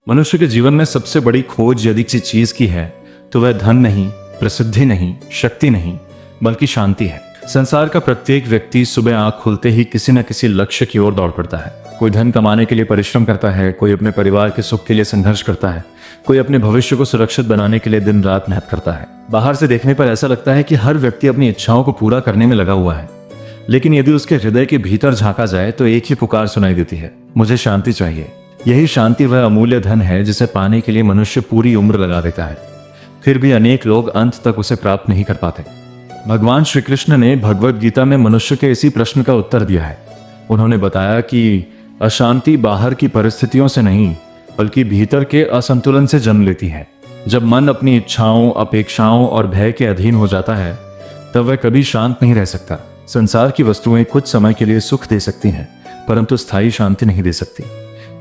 मनुष्य के जीवन में सबसे बड़ी खोज यदि किसी चीज की है तो वह धन नहीं, प्रसिद्धि नहीं, शक्ति नहीं, बल्कि शांति है। संसार का प्रत्येक व्यक्ति सुबह आंख खुलते ही किसी न किसी लक्ष्य की ओर दौड़ पड़ता है। कोई धन कमाने के लिए परिश्रम करता है, कोई अपने परिवार के सुख के लिए संघर्ष करता है, कोई अपने भविष्य को सुरक्षित बनाने के लिए दिन रात मेहनत करता है। बाहर से देखने पर ऐसा लगता है कि हर व्यक्ति अपनी इच्छाओं को पूरा करने में लगा हुआ है, लेकिन यदि उसके हृदय के भीतर झांका जाए तो एक ही पुकार सुनाई देती है, मुझे शांति चाहिए। यही शांति वह अमूल्य धन है जिसे पाने के लिए मनुष्य पूरी उम्र लगा देता है, फिर भी अनेक लोग अंत तक उसे प्राप्त नहीं कर पाते। भगवान श्री कृष्ण ने भगवत गीता में मनुष्य के इसी प्रश्न का उत्तर दिया है। उन्होंने बताया कि अशांति बाहर की परिस्थितियों से नहीं बल्कि भीतर के असंतुलन से जन्म लेती है। जब मन अपनी इच्छाओं, अपेक्षाओं और भय के अधीन हो जाता है तब वह कभी शांत नहीं रह सकता। संसार की वस्तुएं कुछ समय के लिए सुख दे सकती हैं, परंतु स्थायी शांति नहीं दे सकती।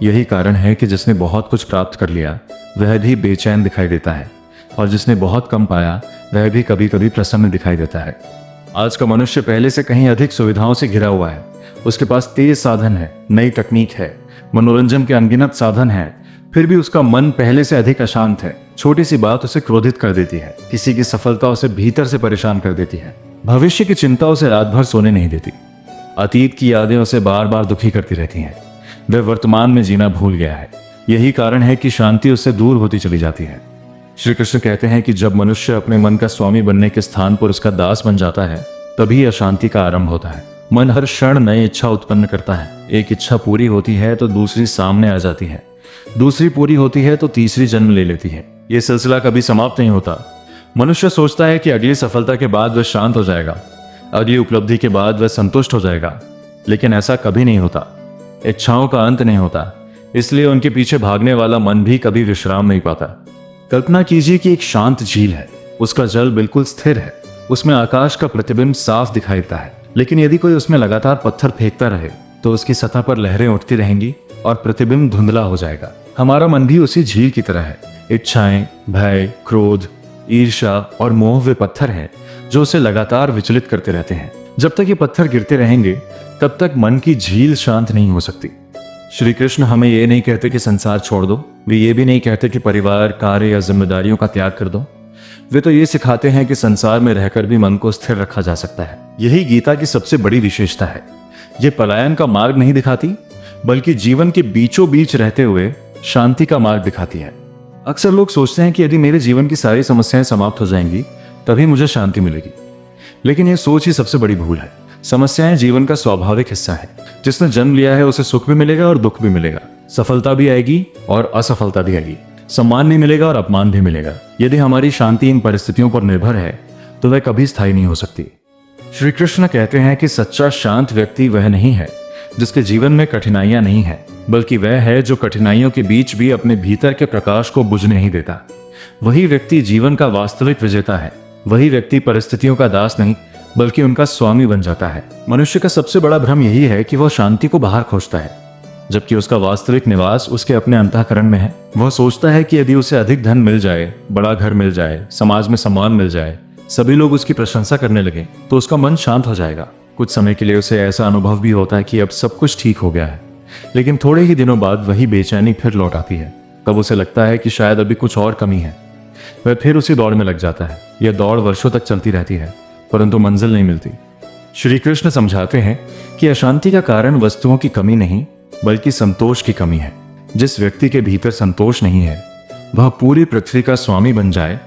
यही कारण है कि जिसने बहुत कुछ प्राप्त कर लिया वह भी बेचैन दिखाई देता है, और जिसने बहुत कम पाया वह भी कभी कभी प्रसन्न दिखाई देता है। आज का मनुष्य पहले से कहीं अधिक सुविधाओं से घिरा हुआ है। उसके पास तेज साधन है, नई तकनीक है, मनोरंजन के अनगिनत साधन है, फिर भी उसका मन पहले से अधिक अशांत है। छोटी सी बात उसे क्रोधित कर देती है, किसी की सफलता उसे भीतर से परेशान कर देती है, भविष्य की चिंता उसे रात भर सोने नहीं देती, अतीत की यादें उसे बार बार दुखी करती रहती हैं। वह वर्तमान में जीना भूल गया है। यही कारण है कि शांति उससे दूर होती चली जाती है। श्री कृष्ण कहते हैं कि जब मनुष्य अपने मन का स्वामी बनने के स्थान पर उसका दास बन जाता है तभी अशांति का आरंभ होता है। मन हर क्षण नई इच्छा उत्पन्न करता है। एक इच्छा पूरी होती है तो दूसरी सामने आ जाती है, दूसरी पूरी होती है तो तीसरी जन्म ले लेती है। यह सिलसिला कभी समाप्त नहीं होता। मनुष्य सोचता है कि अगली सफलता के बाद वह शांत हो जाएगा, अगली उपलब्धि के बाद वह संतुष्ट हो जाएगा, लेकिन ऐसा कभी नहीं होता। इच्छाओं का अंत नहीं होता, इसलिए उनके पीछे भागने वाला मन भी कभी विश्राम नहीं पाता। कल्पना कीजिए कि एक शांत झील है, उसका जल बिल्कुल स्थिर है, उसमें आकाश का प्रतिबिंब साफ दिखाई देता है, लेकिन यदि कोई उसमें लगातार पत्थर फेंकता रहे तो उसकी सतह पर लहरें उठती रहेंगी और प्रतिबिंब धुंधला हो जाएगा। हमारा मन भी उसी झील की तरह है। इच्छाएं, भय, क्रोध, ईर्ष्या और मोह वे पत्थर हैं जो उसे लगातार विचलित करते रहते हैं। जब तक ये पत्थर गिरते रहेंगे तब तक मन की झील शांत नहीं हो सकती। श्री कृष्ण हमें ये नहीं कहते कि संसार छोड़ दो, वे ये भी नहीं कहते कि परिवार, कार्य या जिम्मेदारियों का त्याग कर दो। वे तो ये सिखाते हैं कि संसार में रहकर भी मन को स्थिर रखा जा सकता है। यही गीता की सबसे बड़ी विशेषता है। ये पलायन का मार्ग नहीं दिखाती बल्कि जीवन के बीचों बीच रहते हुए शांति का मार्ग दिखाती है। अक्सर लोग सोचते हैं कि यदि मेरे जीवन की सारी समस्याएं समाप्त हो जाएंगी तभी मुझे शांति मिलेगी, लेकिन यह सोच ही सबसे बड़ी भूल है। समस्याएं जीवन का स्वाभाविक हिस्सा है। जिसने जन्म लिया है उसे सुख भी मिलेगा और दुख भी मिलेगा, सफलता भी आएगी और असफलता भी आएगी, सम्मान भी मिलेगा और अपमान भी मिलेगा। यदि हमारी शांति इन परिस्थितियों पर निर्भर है तो वह कभी स्थायी नहीं हो सकती। श्री कृष्ण कहते हैं कि सच्चा शांत व्यक्ति वह नहीं है जिसके जीवन में कठिनाइयां नहीं है, बल्कि वह है जो कठिनाइयों के बीच भी अपने भीतर के प्रकाश को बुझने नहीं देता। वही व्यक्ति जीवन का वास्तविक विजेता है। वही व्यक्ति परिस्थितियों का दास नहीं बल्कि उनका स्वामी बन जाता है। मनुष्य का सबसे बड़ा भ्रम यही है कि वह शांति को बाहर खोजता है, जबकि उसका वास्तविक निवास उसके अपने अंतःकरण में है। वह सोचता है कि यदि उसे अधिक धन मिल जाए, बड़ा घर मिल जाए, समाज में सम्मान मिल जाए, सभी लोग उसकी प्रशंसा करने लगे तो उसका मन शांत हो जाएगा। कुछ समय के लिए उसे ऐसा अनुभव भी होता है कि अब सब कुछ ठीक हो गया है, लेकिन थोड़े ही दिनों बाद वही बेचैनी फिर लौट आती है। तब उसे लगता है कि शायद अभी कुछ और कमी है। वह फिर उसी दौड़ में लग जाता है। यह दौड़ वर्षों तक चलती रहती है, परंतु मंजिल नहीं मिलती। श्री कृष्ण समझाते हैं कि अशांति का कारण वस्तुओं की कमी नहीं बल्कि संतोष की कमी है। जिस व्यक्ति के भीतर संतोष नहीं है वह पूरी पृथ्वी का स्वामी बन जाए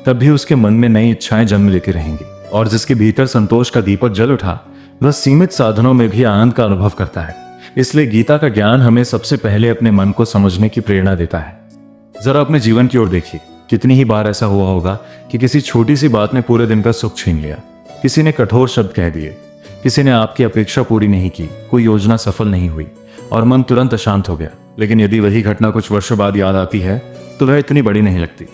तब भी उसके मन में नई इच्छाएं जन्म लेती रहेंगी, और जिसके भीतर संतोष का दीपक जल उठा वह सीमित साधनों में भी आनंद का अनुभव करता है। इसलिए गीता का ज्ञान हमें सबसे पहले अपने मन को समझने की प्रेरणा देता है। जरा अपने जीवन की ओर देखिए। कितनी ही बार ऐसा हुआ होगा कि किसी छोटी सी बात ने पूरे दिन का सुख छीन लिया। किसी ने कठोर शब्द कह दिए, किसी ने आपकी अपेक्षा पूरी नहीं की, कोई योजना सफल नहीं हुई और मन तुरंत अशांत हो गया। लेकिन यदि वही घटना कुछ वर्षों बाद याद आती है तो वह इतनी बड़ी नहीं लगती।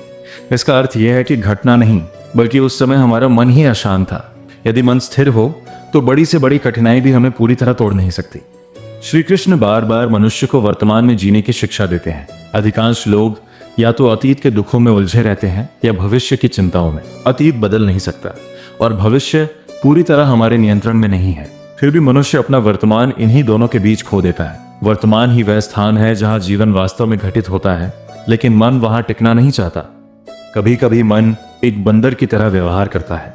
इसका अर्थ यह है कि घटना नहीं बल्कि उस समय हमारा मन ही अशांत था। यदि मन स्थिर हो तो बड़ी से बड़ी कठिनाई भी हमें पूरी तरह तोड़ नहीं सकती। श्री कृष्ण बार बार मनुष्य को वर्तमान में जीने की शिक्षा देते हैं। अधिकांश लोग या तो अतीत के दुखों में उलझे रहते हैं या भविष्य की चिंताओं में। अतीत बदल नहीं सकता और भविष्य पूरी तरह हमारे नियंत्रण में नहीं है। फिर भी मनुष्य अपना वर्तमान इन्हीं दोनों के बीच खो देता है। वर्तमान ही वह स्थान है जहां जीवन वास्तव में घटित होता है लेकिन मन वहां टिकना नहीं चाहता। कभी कभी मन एक बंदर की तरह व्यवहार करता है।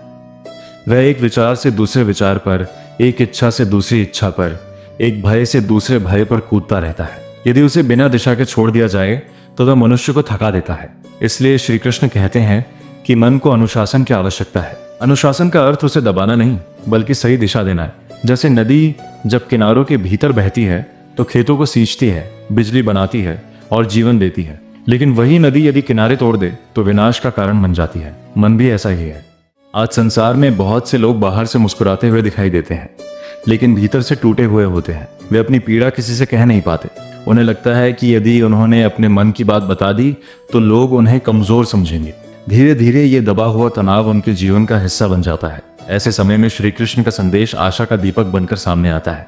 वह एक विचार से दूसरे विचार पर, एक इच्छा से दूसरी इच्छा पर, एक भय से दूसरे भय पर कूदता रहता है। यदि उसे बिना दिशा के छोड़ दिया जाए तो वह मनुष्य को थका देता है। इसलिए श्री कृष्ण कहते हैं कि मन को अनुशासन की आवश्यकता है। अनुशासन का अर्थ उसे दबाना नहीं, बल्कि सही दिशा देना है। जैसे नदी जब किनारों के भीतर बहती है तो खेतों को सींचती है, बिजली बनाती है और जीवन देती है। लेकिन वही नदी यदि किनारे तोड़ दे तो विनाश का कारण बन जाती है। मन भी ऐसा ही है। आज संसार में बहुत से लोग बाहर से मुस्कुराते हुए दिखाई देते हैं, लेकिन भीतर से टूटे हुए होते हैं। वे अपनी पीड़ा किसी से कह नहीं पाते। उन्हें लगता है कि यदि उन्होंने अपने मन की बात बता दी तो लोग उन्हें कमजोर समझेंगे। धीरे धीरे ये दबा हुआ तनाव उनके जीवन का हिस्सा बन जाता है। ऐसे समय में श्री कृष्ण का संदेश आशा का दीपक बनकर सामने आता है।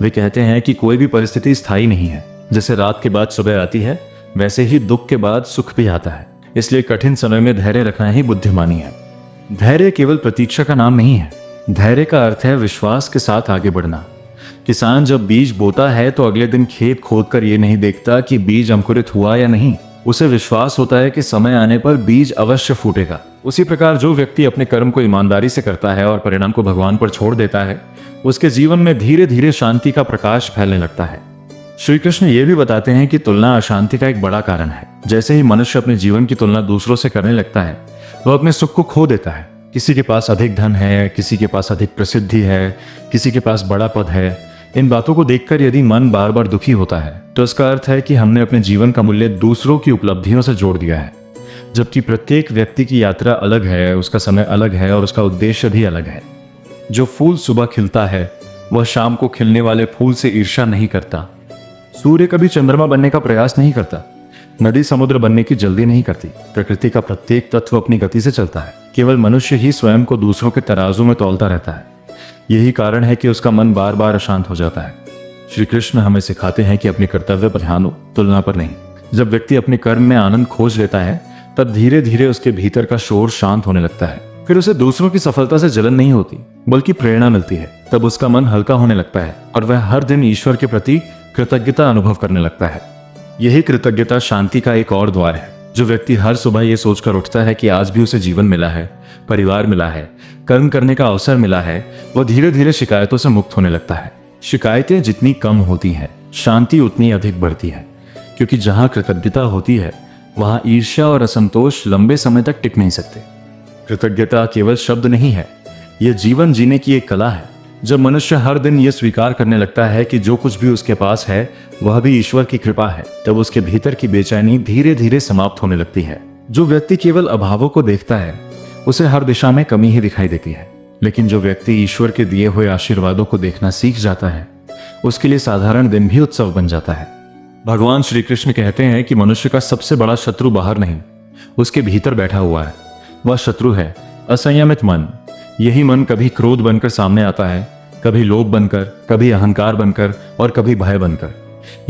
वे कहते हैं कि कोई भी परिस्थिति स्थायी नहीं है। जैसे रात के बाद सुबह आती है, वैसे ही दुख के बाद सुख भी आता है। इसलिए कठिन समय में धैर्य रखना ही बुद्धिमानी है। धैर्य केवल प्रतीक्षा का नाम नहीं है। धैर्य का अर्थ है विश्वास के साथ आगे बढ़ना। किसान जब बीज बोता है तो अगले दिन खेत खोदकर ये नहीं देखता कि बीज अंकुरित हुआ या नहीं। उसे विश्वास होता है कि समय आने पर बीज अवश्य फूटेगा। उसी प्रकार जो व्यक्ति अपने कर्म को ईमानदारी से करता है और परिणाम को भगवान पर छोड़ देता है, उसके जीवन में धीरे धीरे शांति का प्रकाश फैलने लगता है। श्री कृष्ण ये भी बताते हैं कि तुलना अशांति का एक बड़ा कारण है। जैसे ही मनुष्य अपने जीवन की तुलना दूसरों से करने लगता है, वह अपने सुख को खो देता है। किसी के पास अधिक धन है, किसी के पास अधिक प्रसिद्धि है, किसी के पास बड़ा पद है। इन बातों को देखकर यदि मन बार बार दुखी होता है तो इसका अर्थ है कि हमने अपने जीवन का मूल्य दूसरों की उपलब्धियों से जोड़ दिया है। जबकि प्रत्येक व्यक्ति की यात्रा अलग है, उसका समय अलग है और उसका उद्देश्य भी अलग है। जो फूल सुबह खिलता है वह शाम को खिलने वाले फूल से ईर्ष्या नहीं करता। सूर्य कभी चंद्रमा बनने का प्रयास नहीं करता। नदी समुद्र बनने की जल्दी नहीं करती। प्रकृति का प्रत्येक तत्व अपनी गति से चलता है। केवल मनुष्य ही स्वयं को दूसरों के तराजू में तौलता रहता है। यही कारण है कि उसका मन बार बार अशांत हो जाता है। श्री कृष्ण हमें सिखाते हैं कि अपने कर्तव्य पर ध्यान हो, तुलना पर नहीं। जब व्यक्ति अपने कर्म में आनंद खोज लेता है तब धीरे धीरे उसके भीतर का शोर शांत होने लगता है। फिर उसे दूसरों की सफलता से जलन नहीं होती, बल्कि प्रेरणा मिलती है। तब उसका मन हल्का होने लगता है और वह हर दिन ईश्वर के प्रति कृतज्ञता अनुभव करने लगता है। यही कृतज्ञता शांति का एक और द्वार है। जो व्यक्ति हर सुबह ये सोचकर उठता है कि आज भी उसे जीवन मिला है, परिवार मिला है, कर्म करने का अवसर मिला है, वह धीरे धीरे शिकायतों से मुक्त होने लगता है। शिकायतें जितनी कम होती हैं, शांति उतनी अधिक बढ़ती है। क्योंकि जहां कृतज्ञता होती है वहां ईर्ष्या और असंतोष लंबे समय तक टिक नहीं सकते। कृतज्ञता केवल शब्द नहीं है, यह जीवन जीने की एक कला है। जब मनुष्य हर दिन यह स्वीकार करने लगता है कि जो कुछ भी उसके पास है वह भी ईश्वर की कृपा है, तब उसके भीतर की बेचैनी धीरे धीरे समाप्त होने लगती है। जो व्यक्ति केवल अभावों को देखता है उसे हर दिशा में कमी ही दिखाई देती है। लेकिन जो व्यक्ति ईश्वर के दिए हुए आशीर्वादों को देखना सीख जाता है, उसके लिए साधारण दिन भी उत्सव बन जाता है। भगवान श्री कृष्ण कहते हैं कि मनुष्य का सबसे बड़ा शत्रु बाहर नहीं, उसके भीतर बैठा हुआ है। वह शत्रु है असंयमित मन। यही मन कभी क्रोध बनकर सामने आता है, कभी लोभ बनकर, कभी अहंकार बनकर और कभी भय बनकर।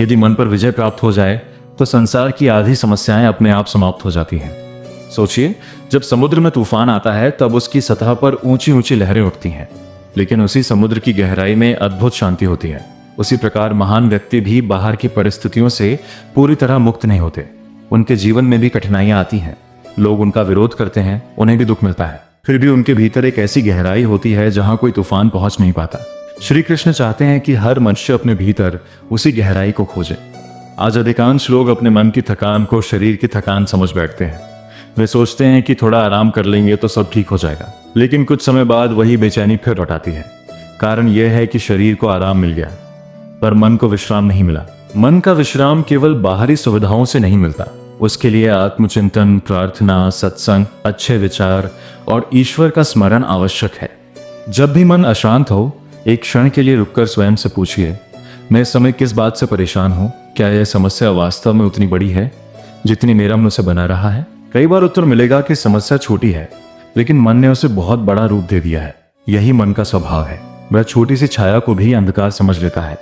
यदि मन पर विजय प्राप्त हो जाए तो संसार की आधी समस्याएं अपने आप समाप्त हो जाती हैं। सोचिए, जब समुद्र में तूफान आता है तब उसकी सतह पर ऊंची ऊंची लहरें उठती हैं, लेकिन उसी समुद्र की गहराई में अद्भुत शांति होती है। उसी प्रकार महान व्यक्ति भी बाहर की परिस्थितियों से पूरी तरह मुक्त नहीं होते। उनके जीवन में भी कठिनाइयां आती हैं, लोग उनका विरोध करते हैं, उन्हें भी दुख मिलता है। फिर भी उनके भीतर एक ऐसी गहराई होती है जहां कोई तूफान पहुंच नहीं पाता। श्री कृष्ण चाहते हैं कि हर मनुष्य अपने भीतर उसी गहराई को खोजे। आज अधिकांश लोग अपने मन की थकान को शरीर की थकान समझ बैठते हैं। वे सोचते हैं कि थोड़ा आराम कर लेंगे तो सब ठीक हो जाएगा, लेकिन कुछ समय बाद वही बेचैनी फिर लौट आती है। कारण यह है कि शरीर को आराम मिल गया पर मन को विश्राम नहीं मिला। मन का विश्राम केवल बाहरी सुविधाओं से नहीं मिलता, उसके लिए आत्मचिंतन, प्रार्थना, सत्संग, अच्छे विचार और ईश्वर का स्मरण आवश्यक है। जब भी मन अशांत हो, एक क्षण के लिए रुककर स्वयं से पूछिए, मैं इस समय किस बात से परेशान हूँ? क्या यह समस्या वास्तव में उतनी बड़ी है जितनी मेरा मन उसे बना रहा है? कई बार उत्तर मिलेगा कि समस्या छोटी है, लेकिन मन ने उसे बहुत बड़ा रूप दे दिया है। यही मन का स्वभाव है, वह छोटी सी छाया को भी अंधकार समझ लेता है।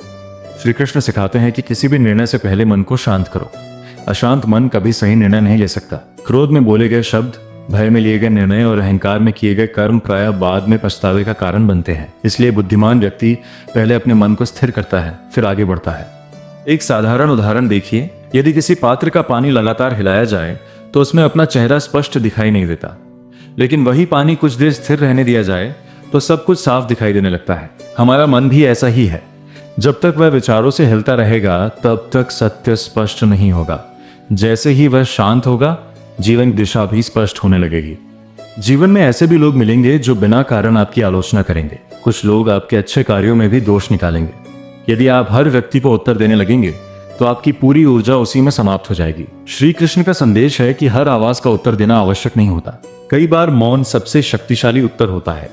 श्री कृष्ण सिखाते हैं कि किसी भी निर्णय से पहले मन को शांत करो। अशांत मन कभी सही निर्णय नहीं ले सकता। क्रोध में बोले गए शब्द, भय में लिए गए निर्णय और अहंकार में किए गए कर्म प्रायः बाद में पछतावे का कारण बनते हैं। इसलिए बुद्धिमान व्यक्ति पहले अपने मन को स्थिर करता है, फिर आगे बढ़ता है। एक साधारण उदाहरण देखिए, यदि किसी पात्र का पानी लगातार हिलाया जाए तो उसमें अपना चेहरा स्पष्ट दिखाई नहीं देता, लेकिन वही पानी कुछ देर स्थिर रहने दिया जाए तो सब कुछ साफ दिखाई देने लगता है। हमारा मन भी ऐसा ही है। जब तक वह विचारों से हिलता रहेगा तब तक सत्य स्पष्ट नहीं होगा। जैसे ही वह शांत होगा, जीवन दिशा भी स्पष्ट होने लगेगी। जीवन में ऐसे भी लोग मिलेंगे जो बिना कारण आपकी आलोचना करेंगे। कुछ लोग आपके अच्छे कार्यों में भी दोष निकालेंगे। यदि आप हर व्यक्ति को उत्तर देने लगेंगे तो आपकी पूरी ऊर्जा उसी में समाप्त हो जाएगी। श्री कृष्ण का संदेश है कि हर आवाज का उत्तर देना आवश्यक नहीं होता। कई बार मौन सबसे शक्तिशाली उत्तर होता है।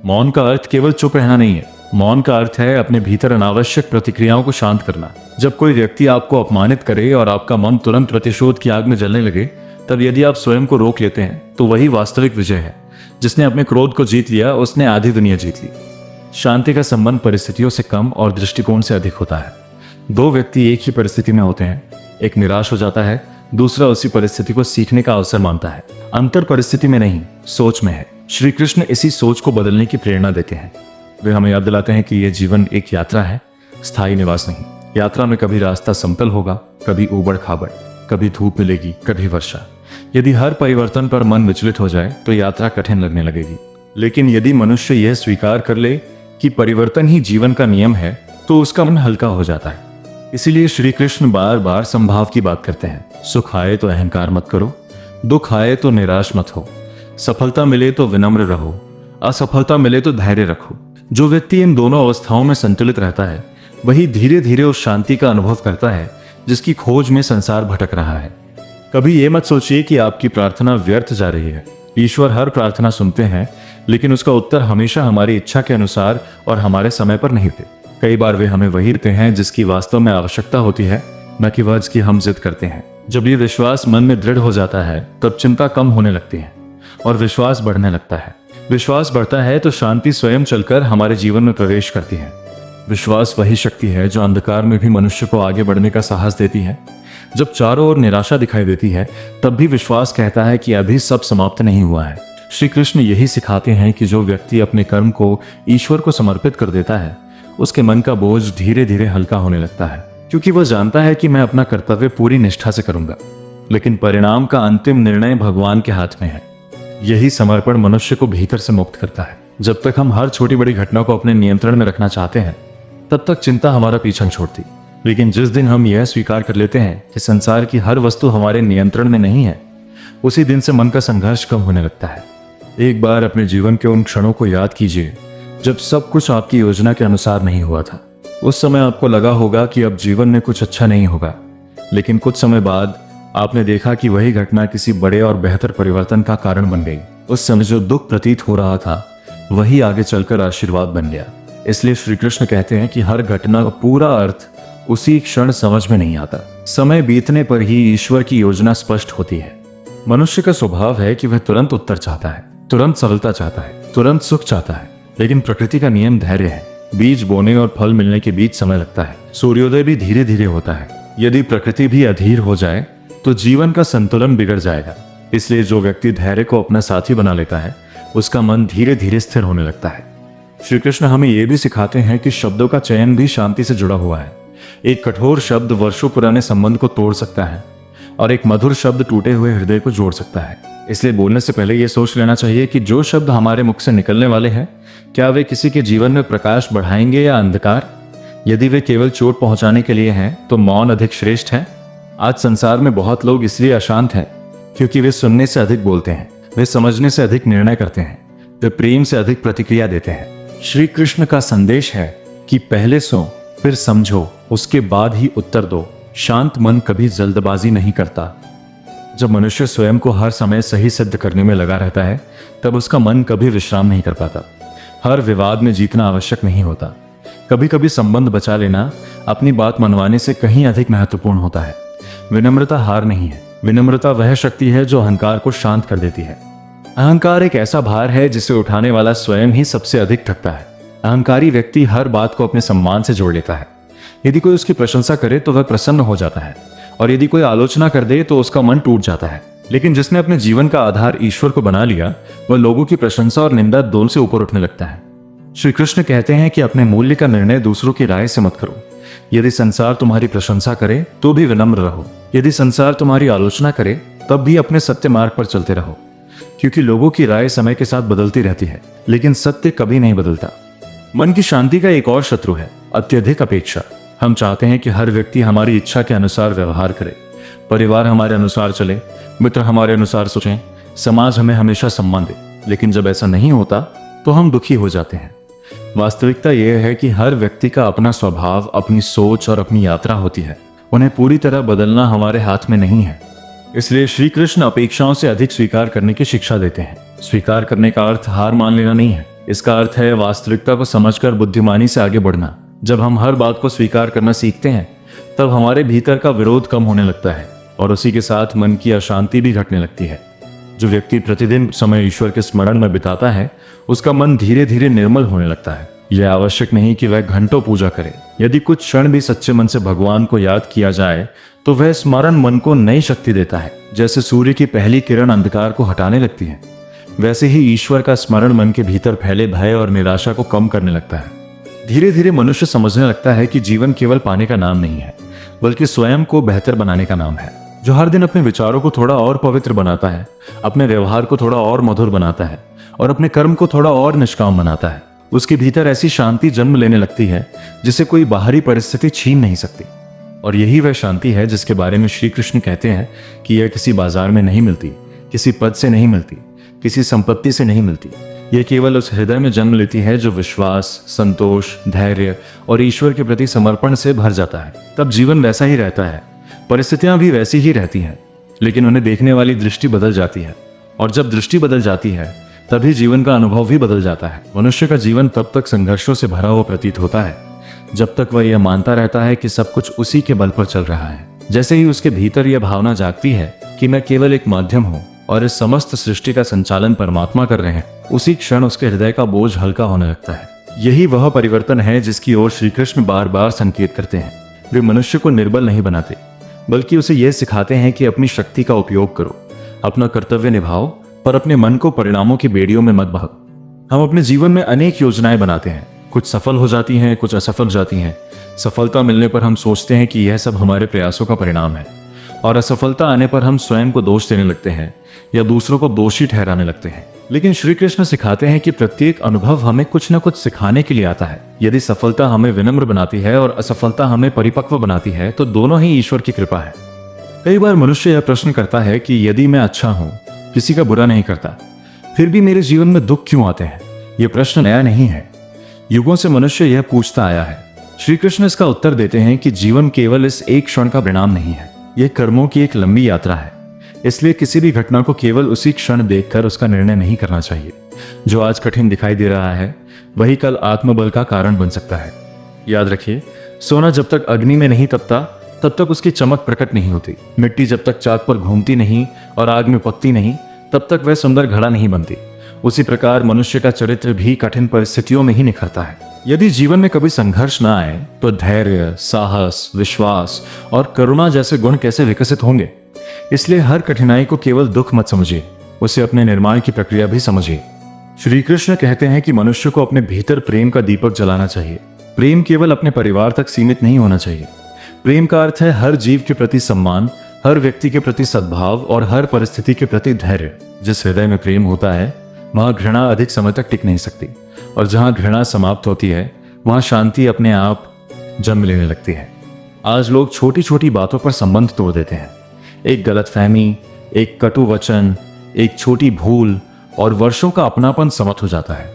मौन का अर्थ केवल चुप रहना नहीं है। मौन का अर्थ है अपने भीतर अनावश्यक प्रतिक्रियाओं को शांत करना। जब कोई व्यक्ति आपको अपमानित करे और आपका मन तुरंत प्रतिशोध की आग में जलने लगे, तब यदि आप स्वयं को रोक लेते हैं तो वही वास्तविक विजय है। जिसने अपने क्रोध को जीत लिया उसने आधी दुनिया जीत ली। शांति का संबंध परिस्थितियों से कम और दृष्टिकोण से अधिक होता है। दो व्यक्ति एक ही परिस्थिति में होते हैं, एक निराश हो जाता है, दूसरा उसी परिस्थिति को सीखने का अवसर मानता है। अंतर परिस्थिति में नहीं, सोच में है। श्री कृष्ण इसी सोच को बदलने की प्रेरणा देते हैं। वे हमें याद दिलाते हैं कि यह जीवन एक यात्रा है, स्थायी निवास नहीं। यात्रा में कभी रास्ता समतल होगा, कभी ऊबड़ खाबड़, कभी धूप मिलेगी, कभी वर्षा। यदि हर परिवर्तन पर मन विचलित हो जाए तो यात्रा कठिन लगने लगेगी। लेकिन यदि मनुष्य यह स्वीकार कर ले कि परिवर्तन ही जीवन का नियम है तो उसका मन हल्का हो जाता है। इसीलिए श्री कृष्ण बार बार संभाव की बात करते हैं। सुख आए तो अहंकार मत करो, दुख आए तो निराश मत हो, सफलता मिले तो विनम्र रहो, असफलता मिले तो धैर्य रखो। जो व्यक्ति इन दोनों अवस्थाओं में संतुलित रहता है वही धीरे धीरे उस शांति का अनुभव करता है जिसकी खोज में संसार भटक रहा है। कभी ये मत सोचिए कि आपकी प्रार्थना व्यर्थ जा रही है। ईश्वर हर प्रार्थना सुनते हैं, लेकिन उसका उत्तर हमेशा हमारी इच्छा के अनुसार और हमारे समय पर नहीं देते। कई बार वे हमें वही देते हैं जिसकी वास्तव में आवश्यकता होती है, न कि वह जिसकी हम जिद करते हैं। जब ये विश्वास मन में दृढ़ हो जाता है तब चिंता कम होने लगती है और विश्वास बढ़ने लगता है। विश्वास बढ़ता है तो शांति स्वयं चलकर हमारे जीवन में प्रवेश करती है। विश्वास वही शक्ति है जो अंधकार में भी मनुष्य को आगे बढ़ने का साहस देती है। जब चारों ओर निराशा दिखाई देती है तब भी विश्वास कहता है कि अभी सब समाप्त नहीं हुआ है। श्री कृष्ण यही सिखाते हैं कि जो व्यक्ति अपने कर्म को ईश्वर को समर्पित कर देता है उसके मन का बोझ धीरे धीरे हल्का होने लगता है, क्योंकि वह जानता है कि मैं अपना कर्तव्य पूरी निष्ठा से करूंगा, लेकिन परिणाम का अंतिम निर्णय भगवान के हाथ में है। यही समर्पण मनुष्य को भीतर से मुक्त करता है। जब तक हम हर छोटी बड़ी घटना को अपने नियंत्रण में रखना चाहते हैं तब तक चिंता हमारा पीछा नहीं छोड़ती। लेकिन जिस दिन हम यह स्वीकार कर लेते हैं कि संसार की हर वस्तु हमारे नियंत्रण में नहीं है, उसी दिन से मन का संघर्ष कम होने लगता है। एक बार अपने जीवन के उन क्षणों को याद कीजिए जब सब कुछ आपकी योजना के अनुसार नहीं हुआ था। उस समय आपको लगा होगा कि अब जीवन में कुछ अच्छा नहीं होगा, लेकिन कुछ समय बाद आपने देखा कि वही घटना किसी बड़े और बेहतर परिवर्तन का कारण बन गई। उस समय जो दुख प्रतीत हो रहा था वही आगे चलकर आशीर्वाद बन गया। इसलिए श्री कृष्ण कहते हैं कि हर घटना का पूरा अर्थ उसी क्षण समझ में नहीं आता। समय बीतने पर ही ईश्वर की योजना स्पष्ट होती है। मनुष्य का स्वभाव है कि वह तुरंत उत्तर चाहता है, तुरंत सफलता चाहता है, तुरंत सुख चाहता है, लेकिन प्रकृति का नियम धैर्य है। बीज बोने और फल मिलने के बीच समय लगता है। सूर्योदय भी धीरे धीरे होता है। यदि प्रकृति भी अधीर हो जाए तो जीवन का संतुलन बिगड़ जाएगा। इसलिए जो व्यक्ति धैर्य को अपना साथी बना लेता है उसका मन धीरे धीरे स्थिर होने लगता है। श्री कृष्ण हमें यह भी सिखाते हैं कि शब्दों का चयन भी शांति से जुड़ा हुआ है। एक कठोर शब्द वर्षों पुराने संबंध को तोड़ सकता है और एक मधुर शब्द टूटे हुए हृदय को जोड़ सकता है। इसलिए बोलने से पहले यह सोच लेना चाहिए कि जो शब्द हमारे मुख से निकलने वाले हैं क्या वे किसी के जीवन में प्रकाश बढ़ाएंगे या अंधकार। यदि वे केवल चोट पहुंचाने के लिए हैं तो मौन अधिक श्रेष्ठ है। आज संसार में बहुत लोग इसलिए अशांत हैं क्योंकि वे सुनने से अधिक बोलते हैं, वे समझने से अधिक निर्णय करते हैं, वे प्रेम से अधिक प्रतिक्रिया देते हैं। श्री कृष्ण का संदेश है कि पहले सो फिर समझो, उसके बाद ही उत्तर दो। शांत मन कभी जल्दबाजी नहीं करता। जब मनुष्य स्वयं को हर समय सही सिद्ध करने में लगा रहता है तब उसका मन कभी विश्राम नहीं कर पाता। हर विवाद में जीतना आवश्यक नहीं होता। कभी कभी संबंध बचा लेना अपनी बात मनवाने से कहीं अधिक महत्वपूर्ण होता है। विनम्रता हार नहीं है। विनम्रता वह शक्ति है जो अहंकार को शांत कर देती है। अहंकार एक ऐसा भार है जिसे उठाने वाला स्वयं ही सबसे अधिक थकता है। अहंकारी व्यक्ति हर बात को अपने सम्मान से जोड़ लेता है। यदि कोई उसकी प्रशंसा करे तो वह प्रसन्न हो जाता है और यदि कोई आलोचना कर दे तो उसका मन टूट जाता है। लेकिन जिसने अपने जीवन का आधार ईश्वर को बना लिया वह लोगों की प्रशंसा और निंदा दोनों से ऊपर उठने लगता है। श्री कृष्ण कहते हैं कि अपने मूल्य का निर्णय दूसरों की राय से मत करो। यदि संसार तुम्हारी प्रशंसा करे तो भी विनम्र रहो, यदि संसार तुम्हारी आलोचना करे तब भी अपने सत्य मार्ग पर चलते रहो, क्योंकि लोगों की राय समय के साथ बदलती रहती है लेकिन सत्य कभी नहीं बदलता। मन की शांति का एक और शत्रु है अत्यधिक अपेक्षा। हम चाहते हैं कि हर व्यक्ति हमारी इच्छा के अनुसार व्यवहार करे, परिवार हमारे अनुसार चले, मित्र हमारे अनुसार सोचें, समाज हमें हमेशा सम्मान दे। लेकिन जब ऐसा नहीं होता तो हम दुखी हो जाते हैं। वास्तविकता यह है कि हर व्यक्ति का अपना स्वभाव, अपनी सोच और अपनी यात्रा होती है। उन्हें पूरी तरह बदलना हमारे हाथ में नहीं है। इसलिए श्री कृष्ण अपेक्षाओं से अधिक स्वीकार करने की शिक्षा देते हैं। स्वीकार करने का अर्थ हार मान लेना नहीं है, इसका अर्थ है वास्तविकता को समझकर बुद्धिमानी से आगे बढ़ना। जब हम हर बात को स्वीकार करना सीखते हैं तब हमारे भीतर का विरोध कम होने लगता है और उसी के साथ मन की अशांति भी घटने लगती है। जो व्यक्ति प्रतिदिन समय ईश्वर के स्मरण में बिताता है उसका मन धीरे धीरे निर्मल होने लगता है। यह आवश्यक नहीं कि वह घंटों पूजा करे। यदि कुछ क्षण भी सच्चे मन से भगवान को याद किया जाए तो वह स्मरण मन को नई शक्ति देता है। जैसे सूर्य की पहली किरण अंधकार को हटाने लगती है, वैसे ही ईश्वर का स्मरण मन के भीतर फैले भय और निराशा को कम करने लगता है। धीरे धीरे मनुष्य समझने लगता है कि जीवन केवल पाने का नाम नहीं है बल्कि स्वयं को बेहतर बनाने का नाम है। जो हर दिन अपने विचारों को थोड़ा और पवित्र बनाता है, अपने व्यवहार को थोड़ा और मधुर बनाता है और अपने कर्म को थोड़ा और निष्काम बनाता है, उसके भीतर ऐसी शांति जन्म लेने लगती है जिसे कोई बाहरी परिस्थिति छीन नहीं सकती। और यही वह शांति है जिसके बारे में श्री कृष्ण कहते हैं कि यह किसी बाजार में नहीं मिलती, किसी पद से नहीं मिलती, किसी संपत्ति से नहीं मिलती। यह केवल उस हृदय में जन्म लेती है जो विश्वास, संतोष, धैर्य और ईश्वर के प्रति समर्पण से भर जाता है। तब जीवन वैसा ही रहता है, परिस्थितियां भी वैसी ही रहती हैं, लेकिन उन्हें देखने वाली दृष्टि बदल जाती है। और जब दृष्टि बदल जाती है तभी जीवन का अनुभव भी बदल जाता है। मनुष्य का जीवन तब तक संघर्षों से भरा हुआ प्रतीत होता है जब तक वह यह मानता रहता है कि सब कुछ उसी के बल पर चल रहा है। जैसे ही उसके भीतर यह भावना जागती है कि मैं केवल एक माध्यम हूँ और इस समस्त सृष्टि का संचालन परमात्मा कर रहे हैं, उसी क्षण उसके हृदय का बोझ हल्का होने लगता है। यही वह परिवर्तन है जिसकी ओर श्री कृष्ण बार बार संकेत करते हैं। वे मनुष्य को निर्बल नहीं बनाते बल्कि उसे यह सिखाते हैं कि अपनी शक्ति का उपयोग करो, अपना कर्तव्य निभाओ, पर अपने मन को परिणामों की बेड़ियों में मत बहाओ। हम अपने जीवन में अनेक योजनाएं बनाते हैं, कुछ सफल हो जाती हैं, कुछ असफल जाती हैं। सफलता मिलने पर हम सोचते हैं कि यह सब हमारे प्रयासों का परिणाम है, और असफलता आने पर हम स्वयं को दोष देने लगते हैं या दूसरों को दोषी ठहराने लगते हैं। लेकिन श्री कृष्ण सिखाते हैं कि प्रत्येक अनुभव हमें कुछ न कुछ सिखाने के लिए आता है। यदि सफलता हमें विनम्र बनाती है और असफलता हमें परिपक्व बनाती है तो दोनों ही ईश्वर की कृपा है। कई बार मनुष्य यह प्रश्न करता है कि यदि मैं अच्छा हूं, किसी का बुरा नहीं करता, फिर भी मेरे जीवन में दुख क्यों आते हैं? यह प्रश्न नया नहीं है, युगों से मनुष्य यह पूछता आया है। श्री कृष्ण इसका उत्तर देते हैं कि जीवन केवल इस एक क्षण का परिणाम नहीं है, यह कर्मों की एक लंबी यात्रा है। इसलिए किसी भी घटना को केवल उसी क्षण देखकर उसका निर्णय नहीं करना चाहिए। जो आज कठिन दिखाई दे रहा है वही कल आत्मबल का कारण बन सकता है। याद रखिए, सोना जब तक अग्नि में नहीं तपता तब तक उसकी चमक प्रकट नहीं होती। मिट्टी जब तक चाक पर घूमती नहीं और आग में पकती नहीं तब तक वह सुंदर घड़ा नहीं बनती। उसी प्रकार मनुष्य का चरित्र भी कठिन परिस्थितियों में ही निखरता है। यदि जीवन में कभी संघर्ष न आए तो धैर्य, साहस, विश्वास और करुणा जैसे गुण कैसे विकसित होंगे? इसलिए हर कठिनाई को केवल दुख मत समझिए, उसे अपने निर्माण की प्रक्रिया भी समझिए। श्री कृष्ण कहते हैं कि मनुष्य को अपने भीतर प्रेम का दीपक जलाना चाहिए। प्रेम केवल अपने परिवार तक सीमित नहीं होना चाहिए। प्रेम का अर्थ है हर जीव के प्रति सम्मान, हर व्यक्ति के प्रति सद्भाव और हर परिस्थिति के प्रति धैर्य। जिस हृदय में प्रेम होता है वहां घृणा अधिक समय तक टिक नहीं सकती, और जहां घृणा समाप्त होती है वहां शांति अपने आप जन्म लेने लगती है। आज लोग छोटी छोटी बातों पर संबंध तोड़ देते हैं। एक गलतफहमी, एक कटु वचन, एक छोटी भूल और वर्षों का अपनापन समाप्त हो जाता है।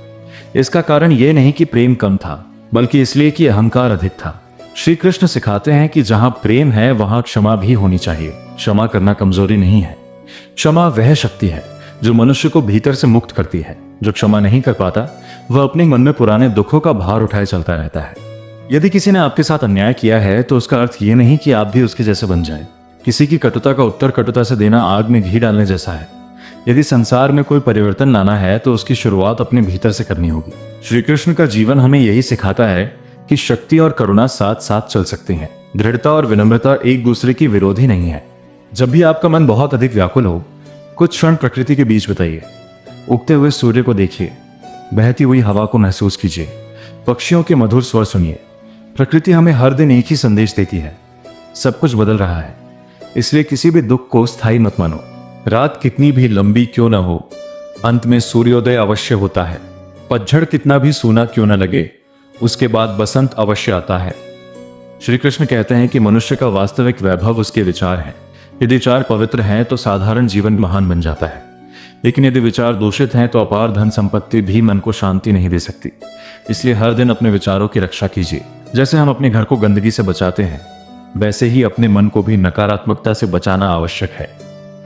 इसका कारण यह नहीं कि प्रेम कम था, बल्कि इसलिए कि अहंकार अधिक था। श्री कृष्ण सिखाते हैं कि जहां प्रेम है वहां क्षमा भी होनी चाहिए। क्षमा करना कमजोरी नहीं है, क्षमा वह शक्ति है जो मनुष्य को भीतर से मुक्त करती है। जो क्षमा नहीं कर पाता वह अपने मन में पुराने दुखों का भार उठाए चलता रहता है। यदि किसी ने आपके साथ अन्याय किया है तो उसका अर्थ यह नहीं कि आप भी उसके जैसे बन जाए। किसी की कटुता का उत्तर कटुता से देना आग में घी डालने जैसा है। यदि संसार में कोई परिवर्तन लाना है तो उसकी शुरुआत अपने भीतर से करनी होगी। श्री कृष्ण का जीवन हमें यही सिखाता है कि शक्ति और करुणा साथ साथ चल सकती हैं। दृढ़ता और विनम्रता एक दूसरे की विरोधी नहीं है। जब भी आपका मन बहुत अधिक व्याकुल हो, कुछ क्षण प्रकृति के बीच बिताइए। उगते हुए सूर्य को देखिए, बहती हुई हवा को महसूस कीजिए, पक्षियों के मधुर स्वर सुनिए, प्रकृति हमें हर दिन एक ही संदेश देती है, सब कुछ बदल रहा है, इसलिए किसी भी दुख को स्थायी मत मानो। रात कितनी भी लंबी क्यों ना हो, अंत में सूर्योदय अवश्य होता है। पतझड़ कितना भी सूना क्यों न लगे, उसके बाद बसंत अवश्य आता है। श्री कृष्ण कहते हैं कि मनुष्य का वास्तविक वैभव उसके विचार हैं। यदि विचार पवित्र हैं तो साधारण जीवन महान बन जाता है, लेकिन यदि विचार दूषित हैं तो अपार धन संपत्ति भी मन को शांति नहीं दे सकती। इसलिए हर दिन अपने विचारों की रक्षा कीजिए। जैसे हम अपने घर को गंदगी से बचाते हैं, वैसे ही अपने मन को भी नकारात्मकता से बचाना आवश्यक है।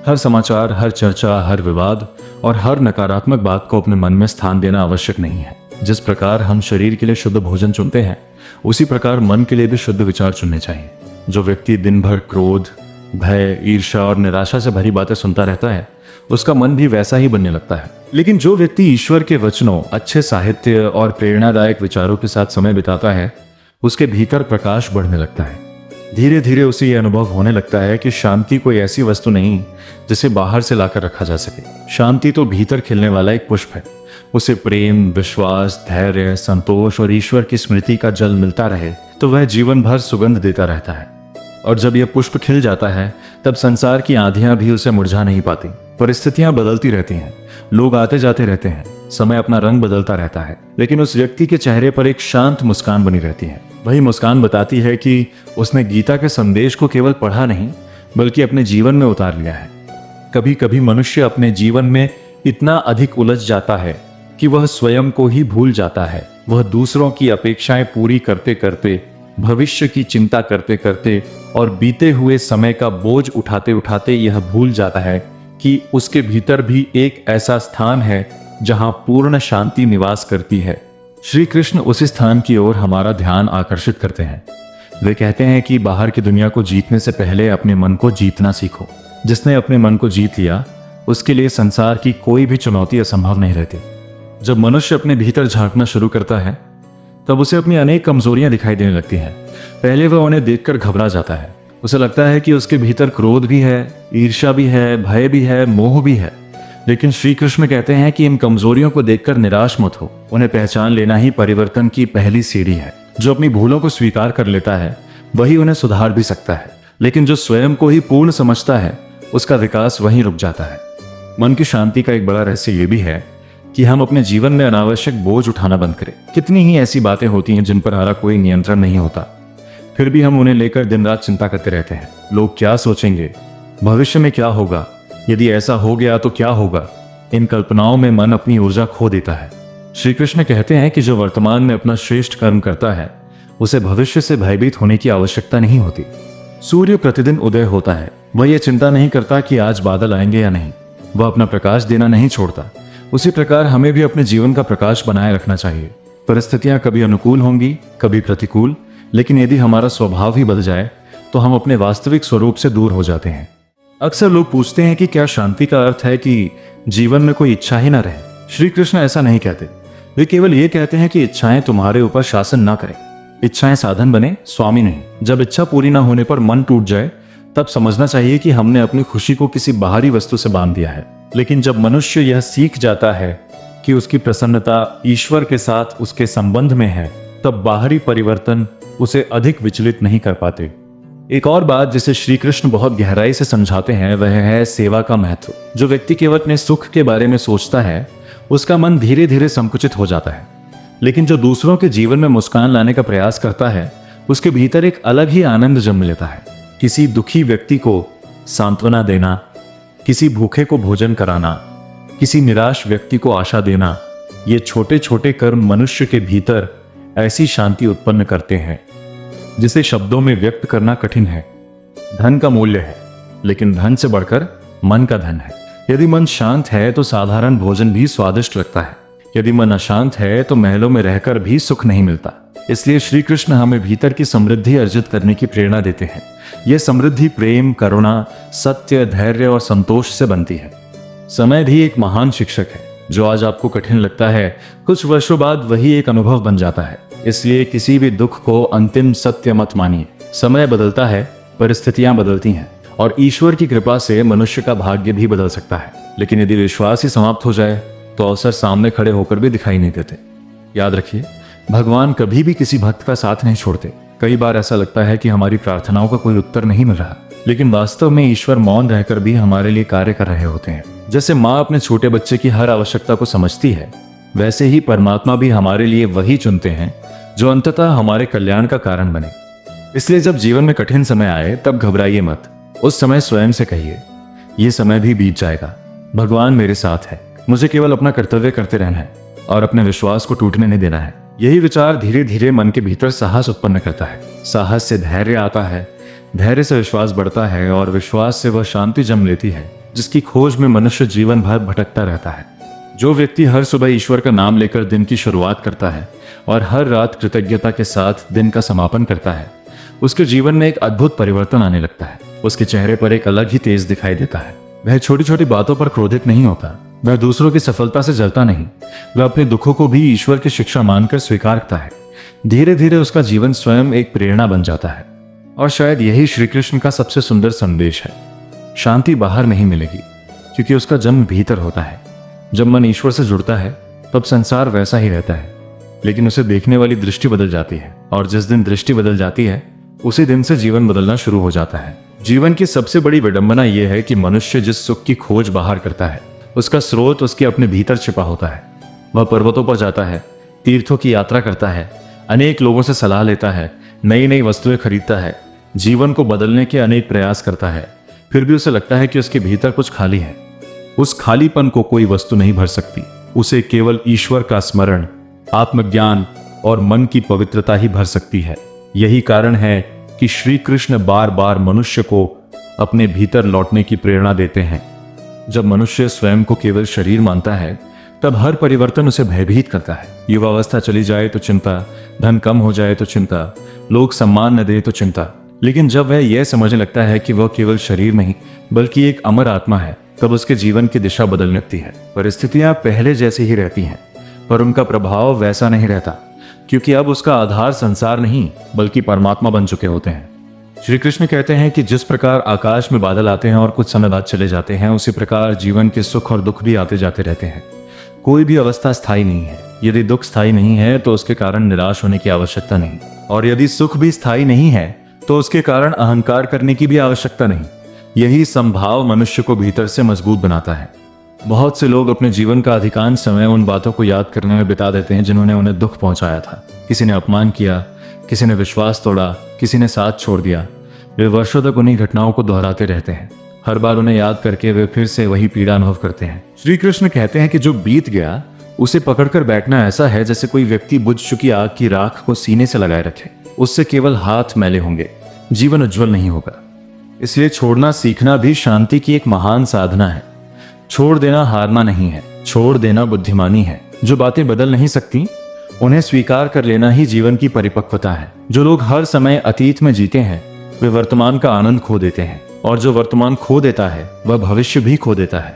हर समाचार, हर चर्चा, हर विवाद और हर नकारात्मक बात को अपने मन में स्थान देना आवश्यक नहीं है। जिस प्रकार हम शरीर के लिए शुद्ध भोजन चुनते हैं, उसी प्रकार मन के लिए भी शुद्ध विचार चुनने चाहिए। जो व्यक्ति दिन भर क्रोध, भय, ईर्ष्या और निराशा से भरी बातें सुनता रहता है, उसका मन भी वैसा ही बनने लगता है। लेकिन जो व्यक्ति ईश्वर के वचनों, अच्छे साहित्य और प्रेरणादायक विचारों के साथ समय बिताता है, उसके भीतर प्रकाश बढ़ने लगता है। धीरे धीरे उसे यह अनुभव होने लगता है कि शांति कोई ऐसी वस्तु नहीं जिसे बाहर से लाकर रखा जा सके। शांति तो भीतर खिलने वाला एक पुष्प है। उसे प्रेम, विश्वास, धैर्य, संतोष और ईश्वर की स्मृति का जल मिलता रहे तो वह जीवन भर सुगंध देता रहता है। और जब यह पुष्प खिल जाता है, तब संसार की आंधियां भी उसे मुरझा नहीं पाती। परिस्थितियां बदलती रहती हैं, लोग आते जाते रहते हैं, समय अपना रंग बदलता रहता है, लेकिन उस व्यक्ति के चेहरे पर एक शांत मुस्कान बनी रहती है। वही मुस्कान बताती है कि उसने गीता के संदेश को केवल पढ़ा नहीं, बल्कि अपने जीवन में उतार लिया है। कभी कभी मनुष्य अपने जीवन में इतना अधिक उलझ जाता है कि वह स्वयं को ही भूल जाता है। वह दूसरों की अपेक्षाएं पूरी करते करते, भविष्य की चिंता करते करते और बीते हुए समय का बोझ उठाते उठाते यह भूल जाता है कि उसके भीतर भी एक ऐसा स्थान है जहां पूर्ण शांति निवास करती है। श्री कृष्ण उसी स्थान की ओर हमारा ध्यान आकर्षित करते हैं। वे कहते हैं कि बाहर की दुनिया को जीतने से पहले अपने मन को जीतना सीखो। जिसने अपने मन को जीत लिया, उसके लिए संसार की कोई भी चुनौती असंभव नहीं रहती। जब मनुष्य अपने भीतर झांकना शुरू करता है, तब उसे अपनी अनेक कमजोरियां दिखाई देने लगती हैं। पहले वह उन्हें देखकर घबरा जाता है। उसे लगता है कि उसके भीतर क्रोध भी है, ईर्ष्या भी है, भय भी है, मोह भी है। लेकिन श्री कृष्ण कहते हैं कि इन कमजोरियों को देखकर निराश मत हो। उन्हें पहचान लेना ही परिवर्तन की पहली सीढ़ी है। जो अपनी भूलों को स्वीकार कर लेता है, वही उन्हें सुधार भी सकता है। लेकिन जो स्वयं को ही पूर्ण समझता है, उसका विकास वहीं रुक जाता है। मन की शांति का एक बड़ा रहस्य ये भी है कि हम अपने जीवन में अनावश्यक बोझ उठाना बंद करें। कितनी ही ऐसी बातें होती हैं जिन पर हमारा कोई नियंत्रण नहीं होता, फिर भी हम उन्हें लेकर दिन रात चिंता करते रहते हैं। लोग क्या सोचेंगे, भविष्य में क्या होगा, यदि ऐसा हो गया तो क्या होगा। इन कल्पनाओं में मन अपनी ऊर्जा खो देता है। श्री कृष्ण कहते हैं कि जो वर्तमान में अपना श्रेष्ठ कर्म करता है, उसे भविष्य से भयभीत होने की आवश्यकता नहीं होती। सूर्य प्रतिदिन उदय होता है। वह यह चिंता नहीं करता कि आज बादल आएंगे या नहीं। वह अपना प्रकाश देना नहीं छोड़ता। उसी प्रकार हमें भी अपने जीवन का प्रकाश बनाए रखना चाहिए। परिस्थितियां कभी अनुकूल होंगी, कभी प्रतिकूल, लेकिन यदि हमारा स्वभाव ही बदल जाए तो हम अपने वास्तविक स्वरूप से दूर हो जाते हैं। अक्सर लोग पूछते हैं कि क्या शांति का अर्थ है कि जीवन में कोई इच्छा ही ना रहे। श्री कृष्ण ऐसा नहीं कहते। वे केवल ये कहते हैं कि इच्छाएं तुम्हारे ऊपर शासन ना करें। इच्छाएं साधन बने, स्वामी नहीं। जब इच्छा पूरी ना होने पर मन टूट जाए, तब समझना चाहिए कि हमने अपनी खुशी को किसी बाहरी वस्तु से बांध दिया है। लेकिन जब मनुष्य यह सीख जाता है कि उसकी प्रसन्नता ईश्वर के साथ उसके संबंध में है, तब बाहरी परिवर्तन उसे अधिक विचलित नहीं कर पाते। एक और बात जिसे श्री कृष्ण बहुत गहराई से समझाते हैं, वह है सेवा का महत्व। जो व्यक्ति केवल अपने सुख के बारे में सोचता है, उसका मन धीरे धीरे संकुचित हो जाता है। लेकिन जो दूसरों के जीवन में मुस्कान लाने का प्रयास करता है, उसके भीतर एक अलग ही आनंद जन्म लेता है। किसी दुखी व्यक्ति को सांत्वना देना, किसी भूखे को भोजन कराना, किसी निराश व्यक्ति को आशा देना, ये छोटे छोटे कर्म मनुष्य के भीतर ऐसी शांति उत्पन्न करते हैं जिसे शब्दों में व्यक्त करना कठिन है। धन का मूल्य है, लेकिन धन से बढ़कर मन का धन है। यदि मन शांत है तो साधारण भोजन भी स्वादिष्ट लगता है। यदि मन अशांत है तो महलों में रहकर भी सुख नहीं मिलता। इसलिए श्री कृष्ण हमें भीतर की समृद्धि अर्जित करने की प्रेरणा देते हैं। यह समृद्धि प्रेम, करुणा, सत्य, धैर्य और संतोष से बनती है। समय भी एक महान शिक्षक है। जो आज आपको कठिन लगता है, कुछ वर्षों बाद वही एक अनुभव बन जाता है। इसलिए किसी भी दुख को अंतिम सत्य मत मानिए। समय बदलता है, परिस्थितियां बदलती हैं, और ईश्वर की कृपा से मनुष्य का भाग्य भी बदल सकता है। लेकिन यदि विश्वास ही समाप्त हो जाए तो अवसर सामने खड़े होकर भी दिखाई नहीं देते। याद रखिए, भगवान कभी भी किसी भक्त का साथ नहीं छोड़ते। कई बार ऐसा लगता है कि हमारी प्रार्थनाओं का कोई उत्तर नहीं मिल रहा, लेकिन वास्तव में ईश्वर मौन रहकर भी हमारे लिए कार्य कर रहे होते हैं। जैसे माँ अपने छोटे बच्चे की हर आवश्यकता को समझती है, वैसे ही परमात्मा भी हमारे लिए वही चुनते हैं जो अंततः हमारे कल्याण का कारण बने। इसलिए जब जीवन में कठिन समय आए तब घबराइए मत। उस समय स्वयं से कहिए, ये समय भी बीत जाएगा, भगवान मेरे साथ है, मुझे केवल अपना कर्तव्य करते रहना है और अपने विश्वास को टूटने नहीं देना है। यही विचार धीरे धीरे मन के भीतर साहस उत्पन्न करता है। साहस से धैर्य आता है, धैर्य से विश्वास बढ़ता है और विश्वास से वह शांति जन्म लेती है जिसकी खोज में मनुष्य जीवन भर भटकता रहता है। जो व्यक्ति हर सुबह ईश्वर का नाम लेकर दिन की शुरुआत करता है और हर रात कृतज्ञता के साथ दिन का समापन करता है, उसके जीवन में एक अद्भुत परिवर्तन आने लगता है। उसके चेहरे पर एक अलग ही तेज दिखाई देता है। वह छोटी छोटी बातों पर क्रोधित नहीं होता, वह दूसरों की सफलता से जलता नहीं, वह अपने दुखों को भी ईश्वर की शिक्षा मानकर स्वीकार करता है। धीरे धीरे उसका जीवन स्वयं एक प्रेरणा बन जाता है। और शायद यही श्री कृष्ण का सबसे सुंदर संदेश है। शांति बाहर नहीं मिलेगी, क्योंकि उसका जन्म भीतर होता है। जब मन ईश्वर से जुड़ता है तब संसार वैसा ही रहता है, लेकिन उसे देखने वाली दृष्टि बदल जाती है, और जिस दिन दृष्टि बदल जाती है उसी दिन से जीवन बदलना शुरू हो जाता है। जीवन की सबसे बड़ी विडंबना यह है कि मनुष्य जिस सुख की खोज बाहर करता है, उसका स्रोत उसके अपने भीतर छिपा होता है। वह पर्वतों पर जाता है, तीर्थों की यात्रा करता है, अनेक लोगों से सलाह लेता है, नई नई वस्तुएं खरीदता है, जीवन को बदलने के अनेक प्रयास करता है, फिर भी उसे लगता है कि उसके भीतर कुछ खाली है। उस खालीपन को कोई वस्तु नहीं भर सकती, उसे केवल ईश्वर का स्मरण, आत्मज्ञान और मन की पवित्रता ही भर सकती है। यही कारण है कि श्री कृष्ण बार बार मनुष्य को अपने भीतर लौटने की प्रेरणा देते हैं। जब मनुष्य स्वयं को केवल शरीर मानता है तब हर परिवर्तन उसे भयभीत करता है। युवावस्था चली जाए तो चिंता, धन कम हो जाए तो चिंता, लोग सम्मान न दे तो चिंता। लेकिन जब वह यह समझने लगता है कि वह केवल शरीर नहीं बल्कि एक अमर आत्मा है, तब उसके जीवन की दिशा बदलने लगती है। परिस्थितियां पहले जैसी ही रहती हैं, पर उनका प्रभाव वैसा नहीं रहता, क्योंकि अब उसका आधार संसार नहीं बल्कि परमात्मा बन चुके होते हैं। श्री कृष्ण कहते हैं कि जिस प्रकार आकाश में बादल आते हैं और कुछ समय बाद चले जाते हैं, उसी प्रकार जीवन के सुख और दुख भी आते जाते रहते हैं। कोई भी अवस्था स्थायी नहीं है। यदि दुख स्थायी नहीं है तो उसके कारण निराश होने की आवश्यकता नहीं, और यदि सुख भी स्थायी नहीं है तो उसके कारण अहंकार करने की भी आवश्यकता नहीं। यही संभाव मनुष्य को भीतर से मजबूत बनाता है। बहुत से लोग अपने जीवन का अधिकांश समय उन बातों को याद करने में बिता देते हैं जिन्होंने उन्हें दुख पहुंचाया था। किसी ने अपमान किया, किसी ने विश्वास तोड़ा, किसी ने साथ छोड़ दिया। वे वर्षों तक उन्हीं घटनाओं को दोहराते रहते हैं। हर बार उन्हें याद करके वे फिर से वही पीड़ा अनुभव करते हैं। श्री कृष्ण कहते हैं कि जो बीत गया उसे पकड़कर बैठना ऐसा है जैसे कोई व्यक्ति बुझ चुकी आग की राख को सीने से लगाए रखे। उससे केवल हाथ मैले होंगे, जीवन उज्जवल नहीं होगा। इसलिए छोड़ना सीखना भी शांति की एक महान साधना है। छोड़ देना हारना नहीं है, छोड़ देना बुद्धिमानी है। जो बातें बदल नहीं सकती उन्हें स्वीकार कर लेना ही जीवन की परिपक्वता है। जो लोग हर समय अतीत में जीते हैं वे वर्तमान का आनंद खो देते हैं, और जो वर्तमान खो देता है वह भविष्य भी खो देता है।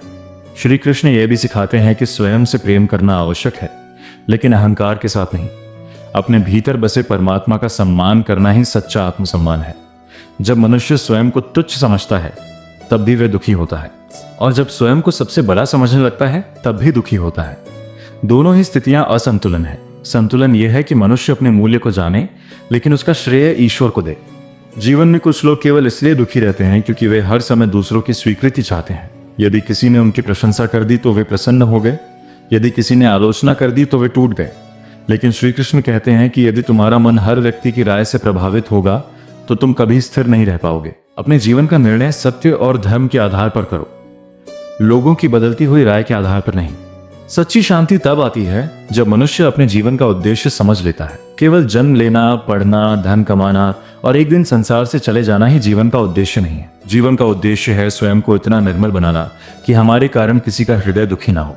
श्री कृष्ण यह भी सिखाते हैं कि स्वयं से प्रेम करना आवश्यक है, लेकिन अहंकार के साथ नहीं। अपने भीतर बसे परमात्मा का सम्मान करना ही सच्चा आत्मसम्मान है। जब मनुष्य स्वयं को तुच्छ समझता है तब भी वह दुखी होता है, और जब स्वयं को सबसे बड़ा समझने लगता है तब भी दुखी होता है। दोनों ही स्थितियां असंतुलन है। संतुलन यह है कि मनुष्य अपने मूल्य को जाने लेकिन उसका श्रेय ईश्वर को दे। जीवन में कुछ लोग केवल इसलिए दुखी रहते हैं क्योंकि वे हर समय दूसरों की स्वीकृति चाहते हैं। यदि किसी ने उनकी प्रशंसा कर दी तो वे प्रसन्न हो गए, यदि किसी ने आलोचना कर दी तो वे टूट गए। लेकिन श्री कृष्ण कहते हैं कि यदि तुम्हारा मन हर व्यक्ति की राय से प्रभावित होगा तो तुम कभी स्थिर नहीं रह पाओगे। अपने जीवन का निर्णय सत्य और धर्म के आधार पर करो, लोगों की बदलती हुई राय के आधार पर नहीं। सच्ची शांति तब आती है जब मनुष्य अपने जीवन का उद्देश्य समझ लेता है। केवल जन्म लेना, पढ़ना, धन कमाना और एक दिन संसार से चले जाना ही जीवन का उद्देश्य नहीं है। जीवन का उद्देश्य है स्वयं को इतना निर्मल बनाना कि हमारे कारण किसी का हृदय दुखी ना हो,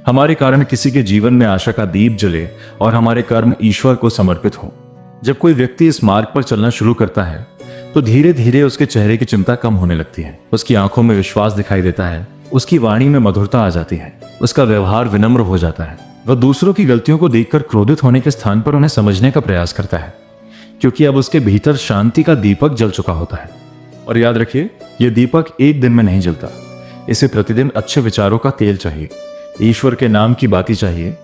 हमारे कारण किसी के जीवन में आशा का दीप जले और हमारे कर्म ईश्वर को समर्पित हो। जब कोई व्यक्ति इस मार्ग पर चलना शुरू करता है तो धीरे धीरे उसके चेहरे की चिंता कम होने लगती है, उसकी आंखों में विश्वास दिखाई देता है, उसकी वाणी में मधुरता आ जाती है, उसका व्यवहार विनम्र हो जाता है। वह दूसरों की गलतियों को देखकर क्रोधित होने के स्थान पर उन्हें समझने का प्रयास करता है, क्योंकि अब उसके भीतर शांति का दीपक जल चुका होता है। और याद रखिए, यह दीपक एक दिन में नहीं जलता, इसे प्रतिदिन अच्छे विचारों का तेल चाहिए, ईश्वर के नाम की बाती चाहिए,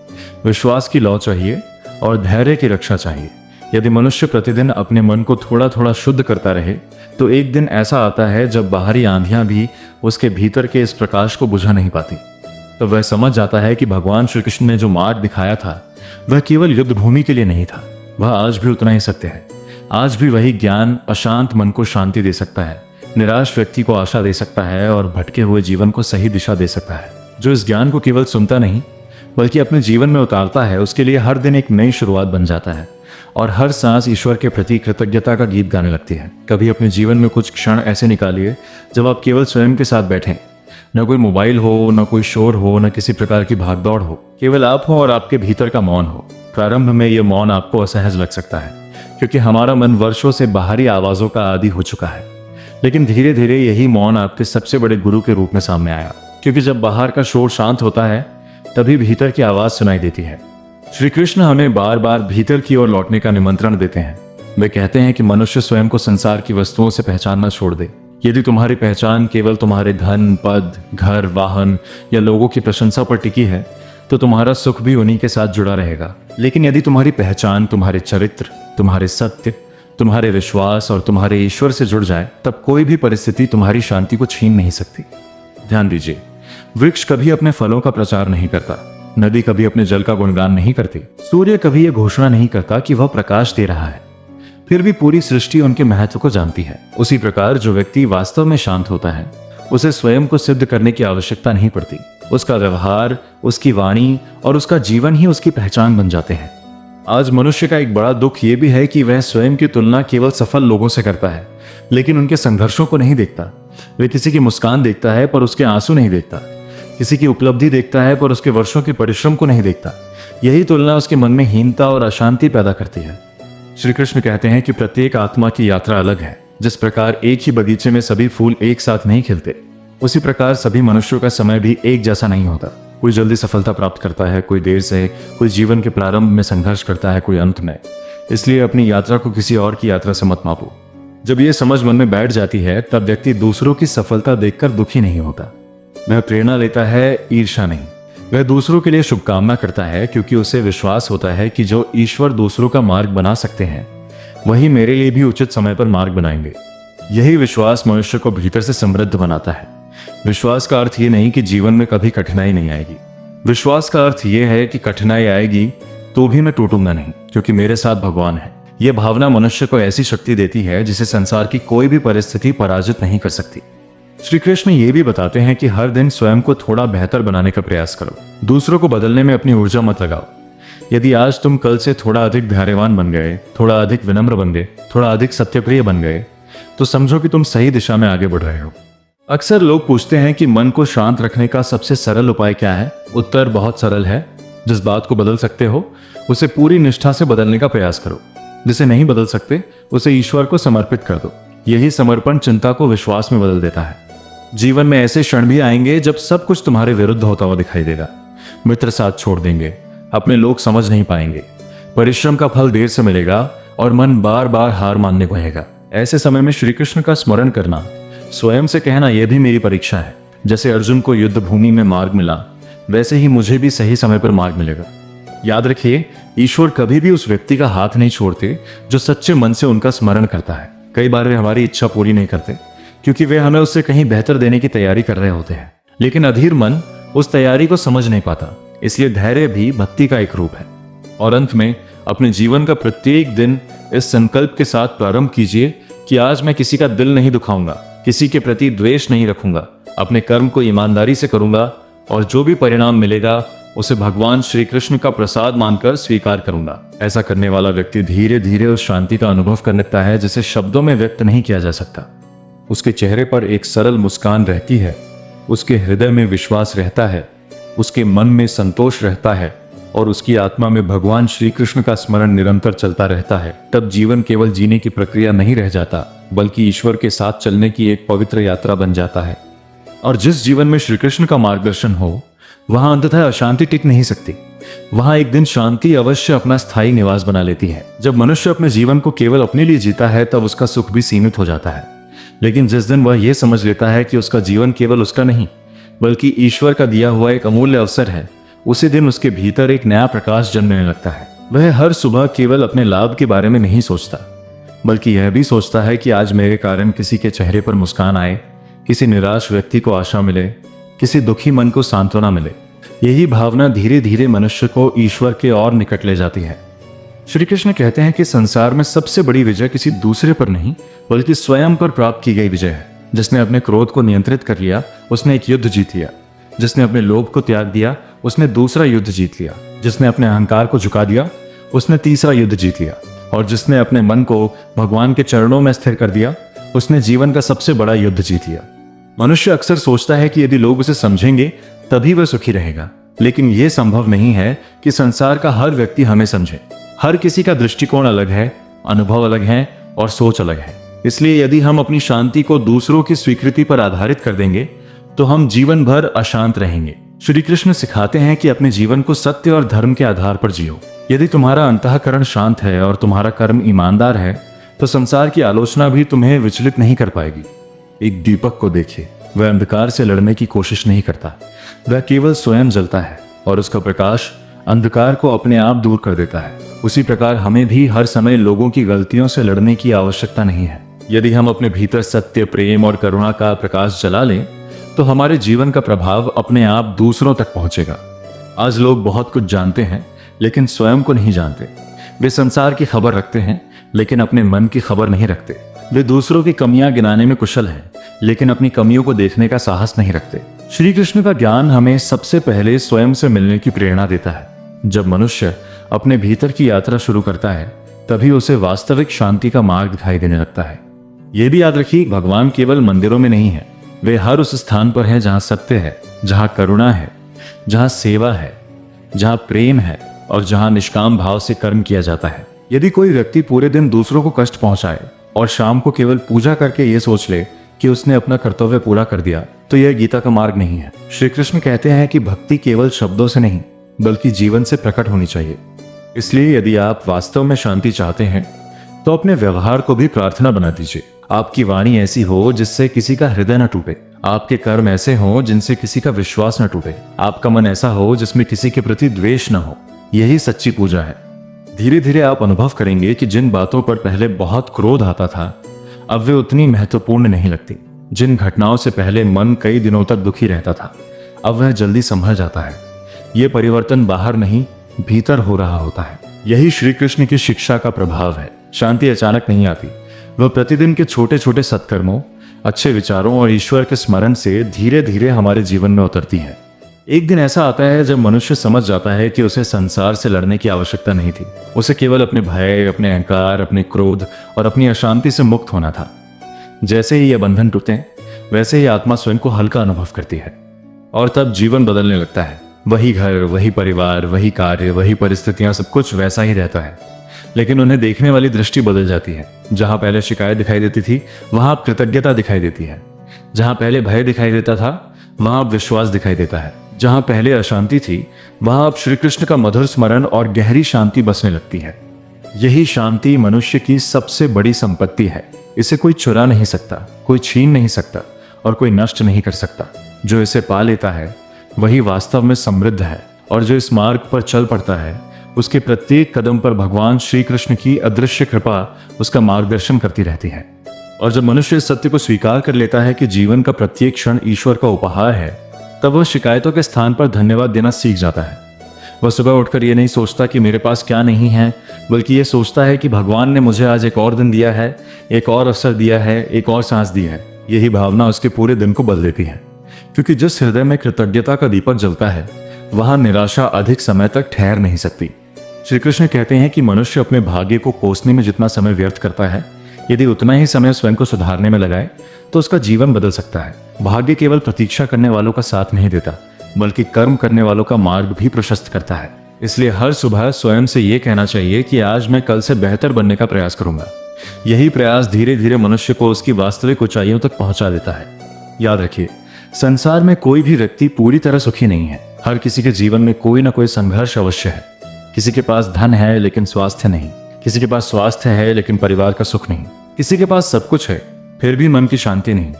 विश्वास की लौ चाहिए और धैर्य की रक्षा चाहिए। यदि मनुष्य प्रतिदिन अपने मन को थोड़ा थोड़ा शुद्ध करता रहे तो एक दिन ऐसा आता है जब बाहरी आंधियां भी उसके भीतर के इस प्रकाश को बुझा नहीं पाती। तो वह समझ जाता है कि भगवान श्री कृष्ण ने जो मार्ग दिखाया था वह केवल युद्ध भूमि के लिए नहीं था, वह आज भी उतना ही सत्य है। आज भी वही ज्ञान अशांत मन को शांति दे सकता है, निराश व्यक्ति को आशा दे सकता है और भटके हुए जीवन को सही दिशा दे सकता है। जो इस ज्ञान को केवल सुनता नहीं बल्कि अपने जीवन में उतारता है, उसके लिए हर दिन एक नई शुरुआत बन जाता है और हर सांस ईश्वर के प्रति कृतज्ञता का गीत गाने लगती है। कभी अपने जीवन में कुछ क्षण ऐसे निकालिए जब आप केवल स्वयं के साथ बैठें, न कोई मोबाइल हो, न कोई शोर हो, न किसी प्रकार की भागदौड़ हो, केवल आप हो और आपके भीतर का मौन हो। प्रारंभ में यह मौन आपको असहज लग सकता है क्योंकि हमारा मन वर्षों से बाहरी आवाजों का आदी हो चुका है, लेकिन धीरे धीरे यही मौन आपके सबसे बड़े गुरु के रूप में सामने आया, क्योंकि जब बाहर का शोर शांत होता है तभी भीतर की आवाज सुनाई देती है। श्री कृष्ण हमें बार बार भीतर की ओर लौटने का निमंत्रण देते हैं। वे कहते हैं कि मनुष्य स्वयं को संसार की वस्तुओं से पहचानना छोड़ दे। यदि तुम्हारी पहचान केवल तुम्हारे धन, पद, घर, वाहन या लोगों की प्रशंसा पर टिकी है तो तुम्हारा सुख भी उन्हीं के साथ जुड़ा रहेगा। लेकिन यदि तुम्हारी पहचान तुम्हारे चरित्र, तुम्हारे सत्य, तुम्हारे विश्वास और तुम्हारे ईश्वर से जुड़ जाए तब कोई भी परिस्थिति तुम्हारी शांति को छीन नहीं सकती। ध्यान दीजिए, वृक्ष कभी अपने फलों का प्रचार नहीं करता, नदी कभी अपने जल का गुणगान नहीं करती, सूर्य कभी यह घोषणा नहीं करता कि वह प्रकाश दे रहा है, फिर भी पूरी सृष्टि उनके महत्व को जानती है। उसी प्रकार जो व्यक्ति वास्तव में शांत होता है उसे स्वयं को सिद्ध करने की आवश्यकता नहीं पड़ती। उसका व्यवहार, उसकी वाणी और उसका जीवन ही उसकी पहचान बन जाते हैं। आज मनुष्य का एक बड़ा दुख यह भी है कि वह स्वयं की तुलना केवल सफल लोगों से करता है लेकिन उनके संघर्षों को नहीं देखता। वह किसी की मुस्कान देखता है पर उसके आंसू नहीं देखता, किसी की उपलब्धि देखता है पर उसके वर्षों के परिश्रम को नहीं देखता। यही तुलना उसके मन में हीनता और अशांति पैदा करती है। श्री कृष्ण कहते हैं कि प्रत्येक आत्मा की यात्रा अलग है। जिस प्रकार एक ही बगीचे में सभी फूल एक साथ नहीं खिलते, उसी प्रकार सभी मनुष्यों का समय भी एक जैसा नहीं होता। कोई जल्दी सफलता प्राप्त करता है, कोई देर से, कोई जीवन के प्रारंभ में संघर्ष करता है, कोई अंत में। इसलिए अपनी यात्रा को किसी और की यात्रा से मत मापो। जब यह समझ मन में बैठ जाती है तब व्यक्ति दूसरों की सफलता देखकर दुखी नहीं होता। वह प्रेरणा लेता है, ईर्ष्या नहीं। वह दूसरों के लिए शुभकामना करता है क्योंकि उसे विश्वास होता है कि जो ईश्वर दूसरों का मार्ग बना सकते हैं वही मेरे लिए भी उचित समय पर मार्ग बनाएंगे। यही विश्वास मनुष्य को भीतर से समृद्ध बनाता है। विश्वास का अर्थ ये नहीं कि जीवन में कभी कठिनाई नहीं आएगी। विश्वास का अर्थ यह है कि कठिनाई आएगी तो भी मैं टूटूंगा नहीं क्योंकि मेरे साथ भगवान है। यह भावना मनुष्य को ऐसी शक्ति देती है जिसे संसार की कोई भी परिस्थिति पराजित नहीं कर सकती। श्री कृष्ण ये भी बताते हैं कि हर दिन स्वयं को थोड़ा बेहतर बनाने का प्रयास करो। दूसरों को बदलने में अपनी ऊर्जा मत लगाओ। यदि आज तुम कल से थोड़ा अधिक धैर्यवान बन गए, थोड़ा अधिक विनम्र बन गए, थोड़ा अधिक सत्यप्रिय बन गए तो समझो कि तुम सही दिशा में आगे बढ़ रहे हो। अक्सर लोग पूछते हैं कि मन को शांत रखने का सबसे सरल उपाय क्या है। उत्तर बहुत सरल है। जिस बात को बदल सकते हो उसे पूरी निष्ठा से बदलने का प्रयास करो। जिसे नहीं बदल सकते उसे ईश्वर को समर्पित कर दो। यही समर्पण चिंता को विश्वास में बदल देता है। जीवन में ऐसे क्षण भी आएंगे जब सब कुछ तुम्हारे विरुद्ध होता हुआ दिखाई देगा। मित्र साथ छोड़ देंगे, अपने लोग समझ नहीं पाएंगे, परिश्रम का फल देर से मिलेगा और मन बार बार हार मानने को रहेगा। ऐसे समय में श्री कृष्ण का स्मरण करना, स्वयं से कहना यह भी मेरी परीक्षा है। जैसे अर्जुन को युद्ध भूमि में मार्ग मिला वैसे ही मुझे भी सही समय पर मार्ग मिलेगा। याद रखिए, ईश्वर कभी भी उस व्यक्ति का हाथ नहीं छोड़ते जो सच्चे मन से उनका स्मरण करता है। कई बार वे हमारी इच्छा पूरी नहीं करते क्योंकि वे हमें उससे कहीं बेहतर देने की तैयारी कर रहे होते हैं, लेकिन अधीर मन उस तैयारी को समझ नहीं पाता। इसलिए धैर्य भी भक्ति का एक रूप है। और अंत में अपने जीवन का प्रत्येक दिन इस संकल्प के साथ प्रारंभ कीजिए कि आज मैं किसी का दिल नहीं दुखाऊंगा, किसी के प्रति द्वेष नहीं रखूंगा, अपने कर्म को ईमानदारी से करूंगा और जो भी परिणाम मिलेगा उसे भगवान श्री कृष्ण का प्रसाद मानकर स्वीकार करूंगा। ऐसा करने वाला व्यक्ति धीरे धीरे उस शांति का अनुभव कर लेता है जिसे शब्दों में व्यक्त नहीं किया जा सकता। उसके चेहरे पर एक सरल मुस्कान रहती है, उसके हृदय में विश्वास रहता है, उसके मन में संतोष रहता है और उसकी आत्मा में भगवान श्री कृष्ण का स्मरण निरंतर चलता रहता है। तब जीवन केवल जीने की प्रक्रिया नहीं रह जाता बल्कि ईश्वर के साथ चलने की एक पवित्र यात्रा बन जाता है। और जिस जीवन में श्री कृष्ण का मार्गदर्शन हो वहां अंततः अशांति टिक नहीं सकती। वहां एक दिन शांति अवश्य अपना स्थायी निवास बना लेती है। जब मनुष्य अपने जीवन को केवल अपने लिए जीता है तब उसका सुख भी सीमित हो जाता है, लेकिन जिस दिन वह यह समझ लेता है कि उसका जीवन केवल उसका नहीं बल्कि ईश्वर का दिया हुआ एक अमूल्य अवसर है, उसी दिन उसके भीतर एक नया प्रकाश जन्मने लगता है। वह हर सुबह केवल अपने लाभ के बारे में नहीं सोचता, बल्कि यह भी सोचता है कि आज मेरे कारण किसी के चेहरे पर मुस्कान आए, किसी निराश व्यक्ति को आशा मिले, किसी दुखी मन को सांत्वना मिले। यही भावना धीरे धीरे मनुष्य को ईश्वर के और निकट ले जाती है। श्री कृष्ण कहते हैं कि संसार में सबसे बड़ी विजय किसी दूसरे पर नहीं, बल्कि स्वयं पर प्राप्त की गई विजय है। जिसने अपने क्रोध को नियंत्रित कर लिया, उसने एक युद्ध जीत लिया। जिसने अपने लोभ को त्याग दिया, उसने दूसरा युद्ध जीत लिया। जिसने अपने अहंकार को झुका दिया, उसने तीसरा युद्ध जीत लिया। और जिसने अपने मन को भगवान के चरणों में स्थिर कर दिया, उसने जीवन का सबसे बड़ा युद्ध जीत लिया। मनुष्य अक्सर सोचता है कि यदि लोग उसे समझेंगे तभी वह सुखी रहेगा, लेकिन यह संभव नहीं है कि संसार का हर व्यक्ति हमें समझे। हर किसी का दृष्टिकोण अलग है, अनुभव अलग है और सोच अलग है। इसलिए यदि हम अपनी शांति को दूसरों की स्वीकृति पर आधारित कर देंगे तो हम जीवन भर अशांत रहेंगे। श्री कृष्ण सिखाते हैं कि अपने जीवन को सत्य और धर्म के आधार पर जियो। यदि तुम्हारा अंतःकरण शांत है और तुम्हारा कर्म ईमानदार है तो संसार की आलोचना भी तुम्हें विचलित नहीं कर पाएगी। एक दीपक को देखिए, वह अंधकार से लड़ने की कोशिश नहीं करता, वह केवल स्वयं जलता है और उसका प्रकाश अंधकार को अपने आप दूर कर देता है। उसी प्रकार हमें भी हर समय लोगों की गलतियों से लड़ने की आवश्यकता नहीं है। यदि हम अपने भीतर सत्य, प्रेम और करुणा का प्रकाश जला लें तो हमारे जीवन का प्रभाव अपने आप दूसरों तक पहुंचेगा। आज लोग बहुत कुछ जानते हैं लेकिन स्वयं को नहीं जानते। वे संसार की खबर रखते हैं लेकिन अपने मन की खबर नहीं रखते। वे दूसरों की कमियां गिनाने में कुशल हैं लेकिन अपनी कमियों को देखने का साहस नहीं रखते। श्री कृष्ण का ज्ञान हमें सबसे पहले स्वयं से मिलने की प्रेरणा देता है। जब मनुष्य अपने भीतर की यात्रा शुरू करता है तभी उसे वास्तविक शांति का मार्ग दिखाई देने लगता है। यह भी याद रखिए, भगवान केवल मंदिरों में नहीं है, वे हर उस स्थान पर है जहां सत्य है, जहां करुणा है, जहां सेवा है, जहां प्रेम है और जहां निष्काम भाव से कर्म किया जाता है। यदि कोई व्यक्ति पूरे दिन दूसरों को कष्ट पहुंचाए और शाम को केवल पूजा करके ये सोच ले कि उसने अपना कर्तव्य पूरा कर दिया तो यह गीता का मार्ग नहीं है। श्री कृष्ण कहते हैं कि भक्ति केवल शब्दों से नहीं बल्कि जीवन से प्रकट होनी चाहिए। इसलिए यदि आप वास्तव में शांति चाहते हैं तो अपने व्यवहार को भी प्रार्थना बना दीजिए। आपकी वाणी ऐसी हो जिससे किसी का हृदय न टूटे, आपके कर्म ऐसे हों जिनसे किसी का विश्वास न टूटे, आपका मन ऐसा हो जिसमें किसी के प्रति द्वेष न हो। यही सच्ची पूजा है। धीरे धीरे आप अनुभव करेंगे कि जिन बातों पर पहले बहुत क्रोध आता था अब वे उतनी महत्वपूर्ण नहीं लगती। जिन घटनाओं से पहले मन कई दिनों तक दुखी रहता था अब वह जल्दी संभल जाता है। यह परिवर्तन बाहर नहीं भीतर हो रहा होता है। यही श्री कृष्ण की शिक्षा का प्रभाव है। शांति अचानक नहीं आती, वह प्रतिदिन के छोटे छोटे सत्कर्मों, अच्छे विचारों और ईश्वर के स्मरण से धीरे धीरे हमारे जीवन में उतरती है। एक दिन ऐसा आता है जब मनुष्य समझ जाता है कि उसे संसार से लड़ने की आवश्यकता नहीं थी। उसे केवल अपने भय, अपने अहंकार, अपने क्रोध और अपनी अशांति से मुक्त होना था। जैसे ही यह बंधन टूटे वैसे ही आत्मा स्वयं को हल्का अनुभव करती है और तब जीवन बदलने लगता है। वही घर, वही परिवार, वही कार्य, वही परिस्थितियां, सब कुछ वैसा ही रहता है, लेकिन उन्हें देखने वाली दृष्टि बदल जाती है। जहां पहले शिकायत दिखाई देती थी वहां अब कृतज्ञता दिखाई देती है। जहां पहले भय दिखाई देता था वहां अब विश्वास दिखाई देता है। जहां पहले अशांति थी वहां अब श्री कृष्ण का मधुर स्मरण और गहरी शांति बसने लगती है। यही शांति मनुष्य की सबसे बड़ी संपत्ति है। इसे कोई चुरा नहीं सकता, कोई छीन नहीं सकता और कोई नष्ट नहीं कर सकता। जो इसे पा लेता है वही वास्तव में समृद्ध है और जो इस मार्ग पर चल पड़ता है उसके प्रत्येक कदम पर भगवान श्री कृष्ण की अदृश्य कृपा उसका मार्गदर्शन करती रहती है। और जब मनुष्य इस सत्य को स्वीकार कर लेता है कि जीवन का प्रत्येक क्षण ईश्वर का उपहार है तब वह शिकायतों के स्थान पर धन्यवाद देना सीख जाता है। वह सुबह उठकर ये नहीं सोचता कि मेरे पास क्या नहीं है, बल्कि ये सोचता है कि भगवान ने मुझे आज एक और दिन दिया है, एक और अवसर दिया है, एक और सांस दी है। यही भावना उसके पूरे दिन को बदल देती है, क्योंकि जिस हृदय में कृतज्ञता का दीपक जलता है वहां निराशा अधिक समय तक ठहर नहीं सकती। श्री कृष्ण कहते हैं कि मनुष्य अपने भाग्य को कोसने में जितना समय व्यर्थ करता है यदि उतना ही समय स्वयं को सुधारने में लगाए तो उसका जीवन बदल सकता है। भाग्य केवल प्रतीक्षा करने वालों का साथ नहीं देता बल्कि कर्म करने वालों का मार्ग भी प्रशस्त करता है। इसलिए हर सुबह स्वयं से यह कहना चाहिए कि आज मैं कल से बेहतर बनने का प्रयास करूंगा। यही प्रयास धीरे धीरे मनुष्य को उसकी वास्तविक ऊंचाइयों तक पहुंचा देता है। याद रखिए, संसार में कोई भी व्यक्ति पूरी तरह सुखी नहीं है। हर किसी के जीवन में कोई ना कोई संघर्ष अवश्य है। किसी के पास धन है लेकिन स्वास्थ्य नहीं, किसी के पास स्वास्थ्य है लेकिन परिवार का सुख नहीं, किसी के पास सब कुछ है फिर भी मन की शांति नहीं।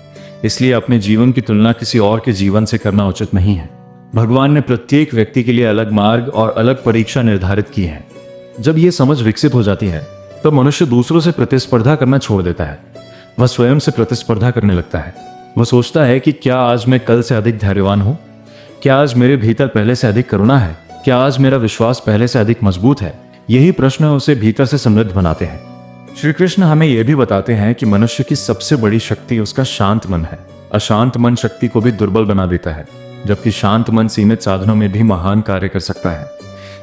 इसलिए अपने जीवन की तुलना किसी और के जीवन से करना उचित नहीं है। भगवान ने प्रत्येक व्यक्ति के लिए अलग मार्ग और अलग परीक्षा निर्धारित की है। जब ये समझ विकसित हो जाती है तब मनुष्य दूसरों से प्रतिस्पर्धा करना छोड़ देता है। वह स्वयं से प्रतिस्पर्धा करने लगता है। वह सोचता है कि क्या आज मैं कल से अधिक धैर्यवान हूँ, क्या आज मेरे भीतर पहले से अधिक करुणा है, क्या आज मेरा विश्वास पहले से अधिक मजबूत है। यही प्रश्न उसे भीतर से समृद्ध बनाते हैं। श्री कृष्ण हमें यह भी बताते हैं कि मनुष्य की सबसे बड़ी शक्ति उसका शांत मन है। अशांत मन शक्ति को भी दुर्बल बना देता है, जबकि शांत मन सीमित साधनों में भी महान कार्य कर सकता है।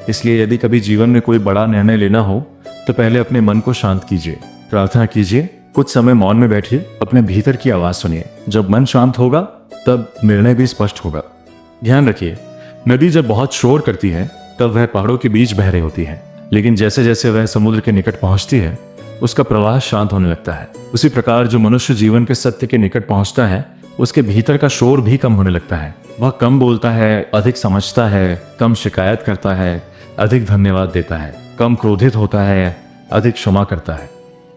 इसलिए यदि कभी जीवन में कोई बड़ा निर्णय लेना हो तो पहले अपने मन को शांत कीजिए, प्रार्थना कीजिए, कुछ समय मौन में बैठिए, अपने भीतर की आवाज सुनिए। जब मन शांत होगा तब निर्णय भी स्पष्ट होगा। ध्यान रखिए, नदी जब बहुत शोर करती है तब वह पहाड़ों के बीच बह रही होती है, लेकिन जैसे जैसे वह समुद्र के निकट पहुंचती है उसका प्रवाह शांत होने लगता है। उसी प्रकार जो मनुष्य जीवन के सत्य के निकट पहुंचता है उसके भीतर का शोर भी कम होने लगता है। वह कम बोलता है, अधिक समझता है, कम शिकायत करता है, अधिक धन्यवाद देता है, कम क्रोधित होता है, अधिक क्षमा करता है।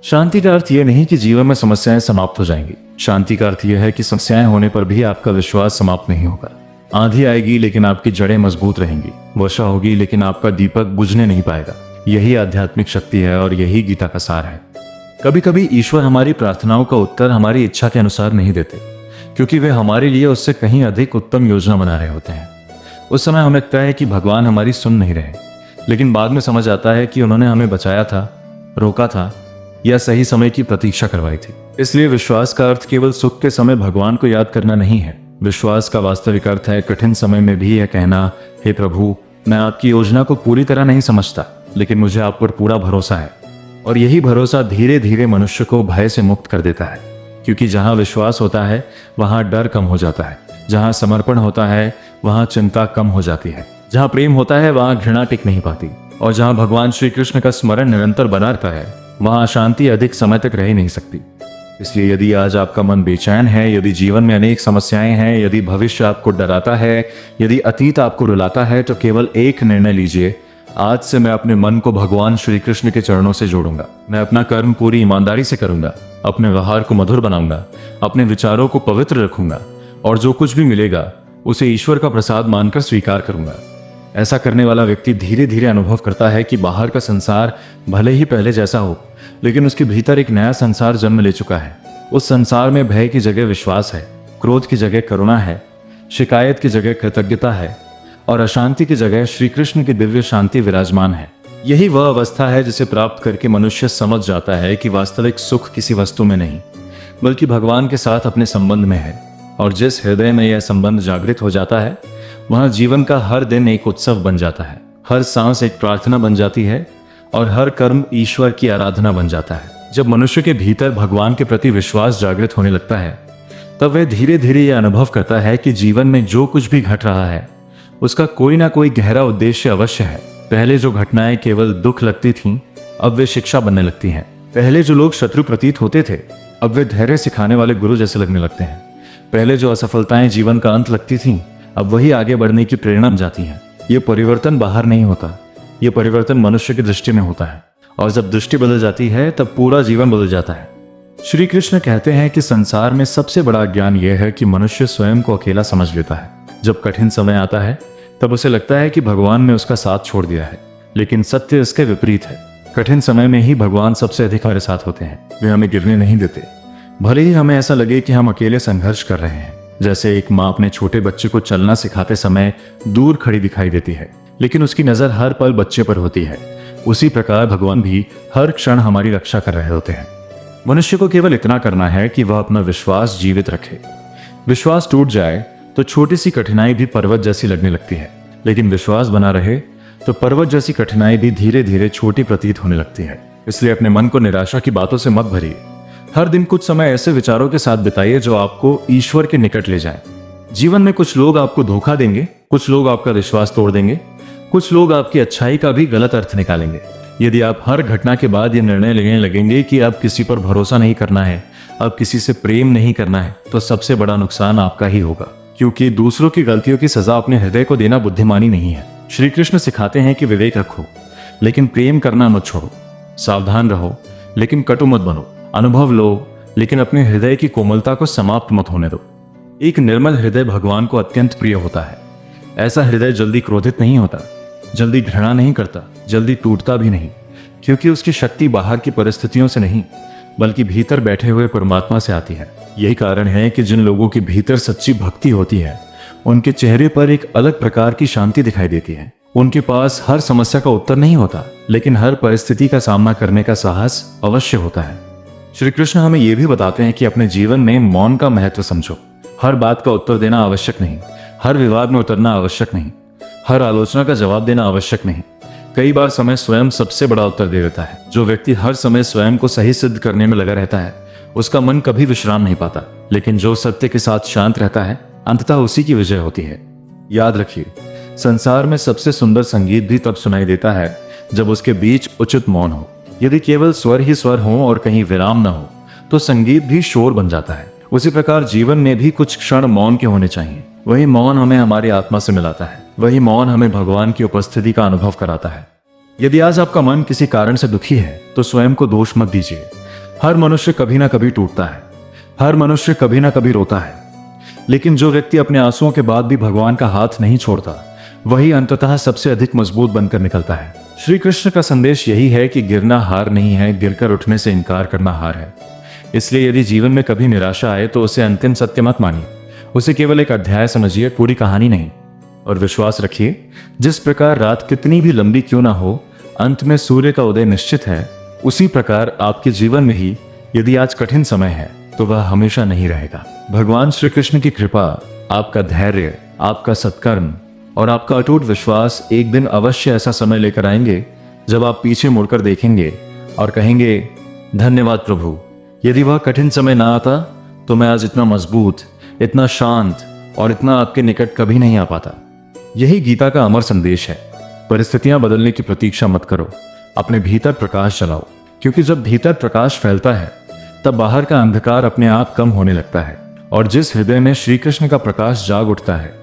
शांति का अर्थ यह नहीं कि जीवन में समस्याएं समाप्त हो जाएंगी। शांति का अर्थ यह है कि समस्याएं होने पर भी आपका विश्वास समाप्त नहीं होगा। आंधी आएगी लेकिन आपकी जड़ें मजबूत रहेंगी, वर्षा होगी लेकिन आपका दीपक बुझने नहीं पाएगा। यही आध्यात्मिक शक्ति है और यही गीता का सार है। कभी कभी ईश्वर हमारी प्रार्थनाओं का उत्तर हमारी इच्छा के अनुसार नहीं देते, क्योंकि वे हमारे लिए उससे कहीं अधिक उत्तम योजना बना रहे होते हैं। उस समय हमें लगता है कि भगवान हमारी सुन नहीं रहे, लेकिन बाद में समझ आता है कि उन्होंने हमें बचाया था, रोका था या सही समय की प्रतीक्षा करवाई थी। इसलिए विश्वास का अर्थ केवल सुख के समय भगवान को याद करना नहीं है। विश्वास का वास्तविक अर्थ है कठिन समय में भी यह कहना, हे प्रभु, मैं आपकी योजना को पूरी तरह नहीं समझता, लेकिन मुझे आप पर पूरा भरोसा है। और यही भरोसा धीरे धीरे मनुष्य को भय से मुक्त कर देता है, क्योंकि जहां विश्वास होता है वहां डर कम हो जाता है, जहां समर्पण होता है वहां चिंता कम हो जाती है, जहां प्रेम होता है वहां घृणा टिक नहीं पाती, और जहां भगवान श्री कृष्ण का स्मरण निरंतर बना रहता है वहां अशांति अधिक समय तक रह ही नहीं सकती। इसलिए यदि आज आपका मन बेचैन है, यदि जीवन में अनेक समस्याएं हैं, यदि भविष्य आपको डराता है, यदि अतीत आपको रुलाता है, तो केवल एक निर्णय लीजिए, आज से मैं अपने मन को भगवान श्री कृष्ण के चरणों से जोड़ूंगा। मैं अपना कर्म पूरी ईमानदारी से करूंगा, अपने व्यवहार को मधुर बनाऊंगा, अपने विचारों को पवित्र रखूंगा, और जो कुछ भी मिलेगा उसे ईश्वर का प्रसाद मानकर स्वीकार करूंगा। ऐसा करने वाला व्यक्ति धीरे धीरे अनुभव करता है कि बाहर का संसार भले ही पहले जैसा हो, लेकिन उसके भीतर एक नया संसार जन्म ले चुका है। उस संसार में भय की जगह विश्वास है, क्रोध की जगह करुणा है, शिकायत की जगह कृतज्ञता है, और अशांति की जगह श्री कृष्ण की दिव्य शांति विराजमान है। यही वह अवस्था है जिसे प्राप्त करके मनुष्य समझ जाता है कि वास्तविक सुख किसी वस्तु में नहीं, बल्कि भगवान के साथ अपने संबंध में है। और जिस हृदय में यह संबंध जागृत हो जाता है वहां जीवन का हर दिन एक उत्सव बन जाता है, हर सांस एक प्रार्थना बन जाती है, और हर कर्म ईश्वर की आराधना बन जाता है। जब मनुष्य के भीतर भगवान के प्रति विश्वास जागृत होने लगता है तब वह धीरे धीरे यह अनुभव करता है कि जीवन में जो कुछ भी घट रहा है उसका कोई ना कोई गहरा उद्देश्य अवश्य है। पहले जो घटनाएं केवल दुख लगती थीं, अब वे शिक्षा बनने लगती हैं। पहले जो लोग शत्रु प्रतीत होते थे, अब वे धैर्य सिखाने वाले गुरु जैसे लगने लगते हैं। पहले जो असफलताएं जीवन का अंत लगती थीं, अब वही आगे बढ़ने की प्रेरणा बन जाती हैं। ये परिवर्तन बाहर नहीं होता, ये परिवर्तन मनुष्य की दृष्टि में होता है, और जब दृष्टि बदल जाती है तब पूरा जीवन बदल जाता है। श्री कृष्ण कहते हैं कि संसार में सबसे बड़ा ज्ञान यह है कि मनुष्य स्वयं को अकेला समझ लेता है। जब कठिन समय आता है तब उसे लगता है कि भगवान ने उसका साथ छोड़ दिया है, लेकिन सत्य इसके विपरीत है। कठिन समय में ही भगवान सबसे अधिक हमारे साथ होते हैं। वे हमें गिरने नहीं देते, भले ही हमें ऐसा लगे कि हम अकेले संघर्ष कर रहे हैं। जैसे एक माँ अपने छोटे बच्चे को चलना सिखाते समय दूर खड़ी दिखाई देती है, लेकिन उसकी नजर हर पल बच्चे पर होती है, उसी प्रकार भगवान भी हर क्षण हमारी रक्षा कर रहे होते हैं। मनुष्य को केवल इतना करना है कि वह अपना विश्वास जीवित रखे। विश्वास टूट जाए तो छोटी सी कठिनाई भी पर्वत जैसी लगने लगती है, लेकिन विश्वास बना रहे तो पर्वत जैसी कठिनाई भी धीरे धीरे छोटी प्रतीत होने लगती है। इसलिए अपने मन को निराशा की बातों से मत भरिए। हर दिन कुछ समय ऐसे विचारों के साथ बिताइए जो आपको ईश्वर के निकट ले जाए। जीवन में कुछ लोग आपको धोखा देंगे, कुछ लोग आपका विश्वास तोड़ देंगे, कुछ लोग आपकी अच्छाई का भी गलत अर्थ निकालेंगे। यदि आप हर घटना के बाद ये निर्णय लेने लगेंगे कि अब किसी पर भरोसा नहीं करना है, अब किसी से प्रेम नहीं करना है, तो सबसे बड़ा नुकसान आपका ही होगा, क्योंकि दूसरों की गलतियों की सजा अपने हृदय को देना बुद्धिमानी नहीं है। श्री कृष्ण सिखाते हैं कि विवेक रखो लेकिन प्रेम करना मत छोड़ो, सावधान रहो लेकिन कटु मत बनो, अनुभव लो लेकिन अपने हृदय की कोमलता को समाप्त मत होने दो। एक निर्मल हृदय भगवान को अत्यंत प्रिय होता है। ऐसा हृदय जल्दी क्रोधित नहीं होता, जल्दी घृणा नहीं करता, जल्दी टूटता भी नहीं, क्योंकि उसकी शक्ति बाहर की परिस्थितियों से नहीं बल्कि भीतर बैठे हुए परमात्मा से आती है। यही कारण है कि जिन लोगों के भीतर सच्ची भक्ति होती है उनके चेहरे पर एक अलग प्रकार की शांति दिखाई देती है। उनके पास हर समस्या का उत्तर नहीं होता, लेकिन हर परिस्थिति का सामना करने का साहस अवश्य होता है। श्री कृष्ण हमें यह भी बताते हैं कि अपने जीवन में मौन का महत्व समझो। हर बात का उत्तर देना आवश्यक नहीं, हर विवाद में उतरना आवश्यक नहीं, हर आलोचना का जवाब देना आवश्यक नहीं। कई बार समय स्वयं सबसे बड़ा उत्तर दे देता है। जो व्यक्ति हर समय स्वयं को सही सिद्ध करने में लगा रहता है उसका मन कभी विश्राम नहीं पाता, लेकिन जो सत्य के साथ शांत रहता है अंततः उसी की विजय होती है। याद रखिए, संसार में सबसे सुंदर संगीत भी तब सुनाई देता है जब उसके बीच उचित मौन हो। यदि केवल स्वर ही स्वर हो और कहीं विराम न हो तो संगीत भी शोर बन जाता है। उसी प्रकार जीवन में भी कुछ क्षण मौन के होने चाहिए। वही मौन हमें हमारी आत्मा से मिलाता है, वही मौन हमें भगवान की उपस्थिति का अनुभव कराता है। यदि आज आपका मन किसी कारण से दुखी है तो स्वयं को दोष मत दीजिए। हर मनुष्य कभी ना कभी टूटता है, हर मनुष्य कभी ना कभी रोता है, लेकिन जो व्यक्ति अपने आंसुओं के बाद भी भगवान का हाथ नहीं छोड़ता वही अंततः सबसे अधिक मजबूत बनकर निकलता है। श्री कृष्ण का संदेश यही है कि गिरना हार नहीं है, गिरकर उठने से इनकार करना हार है। इसलिए यदि जीवन में कभी निराशा आए तो उसे अंतिम सत्य मत मानिए, उसे केवल एक अध्याय समझिए, पूरी कहानी नहीं। और विश्वास रखिए, जिस प्रकार रात कितनी भी लंबी क्यों ना हो अंत में सूर्य का उदय निश्चित है, उसी प्रकार आपके जीवन में ही यदि आज कठिन समय है तो वह हमेशा नहीं रहेगा। भगवान श्री कृष्ण की कृपा, आपका धैर्य, आपका सत्कर्म और आपका अटूट विश्वास एक दिन अवश्य ऐसा समय लेकर आएंगे जब आप पीछे मुड़कर देखेंगे और कहेंगे, धन्यवाद प्रभु, यदि वह कठिन समय ना आता तो मैं आज इतना मजबूत, इतना शांत और इतना आपके निकट कभी नहीं आ पाता। यही गीता का अमर संदेश है। परिस्थितियां बदलने की प्रतीक्षा मत करो, अपने भीतर प्रकाश जलाओ, क्योंकि जब भीतर प्रकाश फैलता है तब बाहर का अंधकार अपने आप कम होने लगता है। और जिस हृदय में श्री कृष्ण का प्रकाश जाग उठता है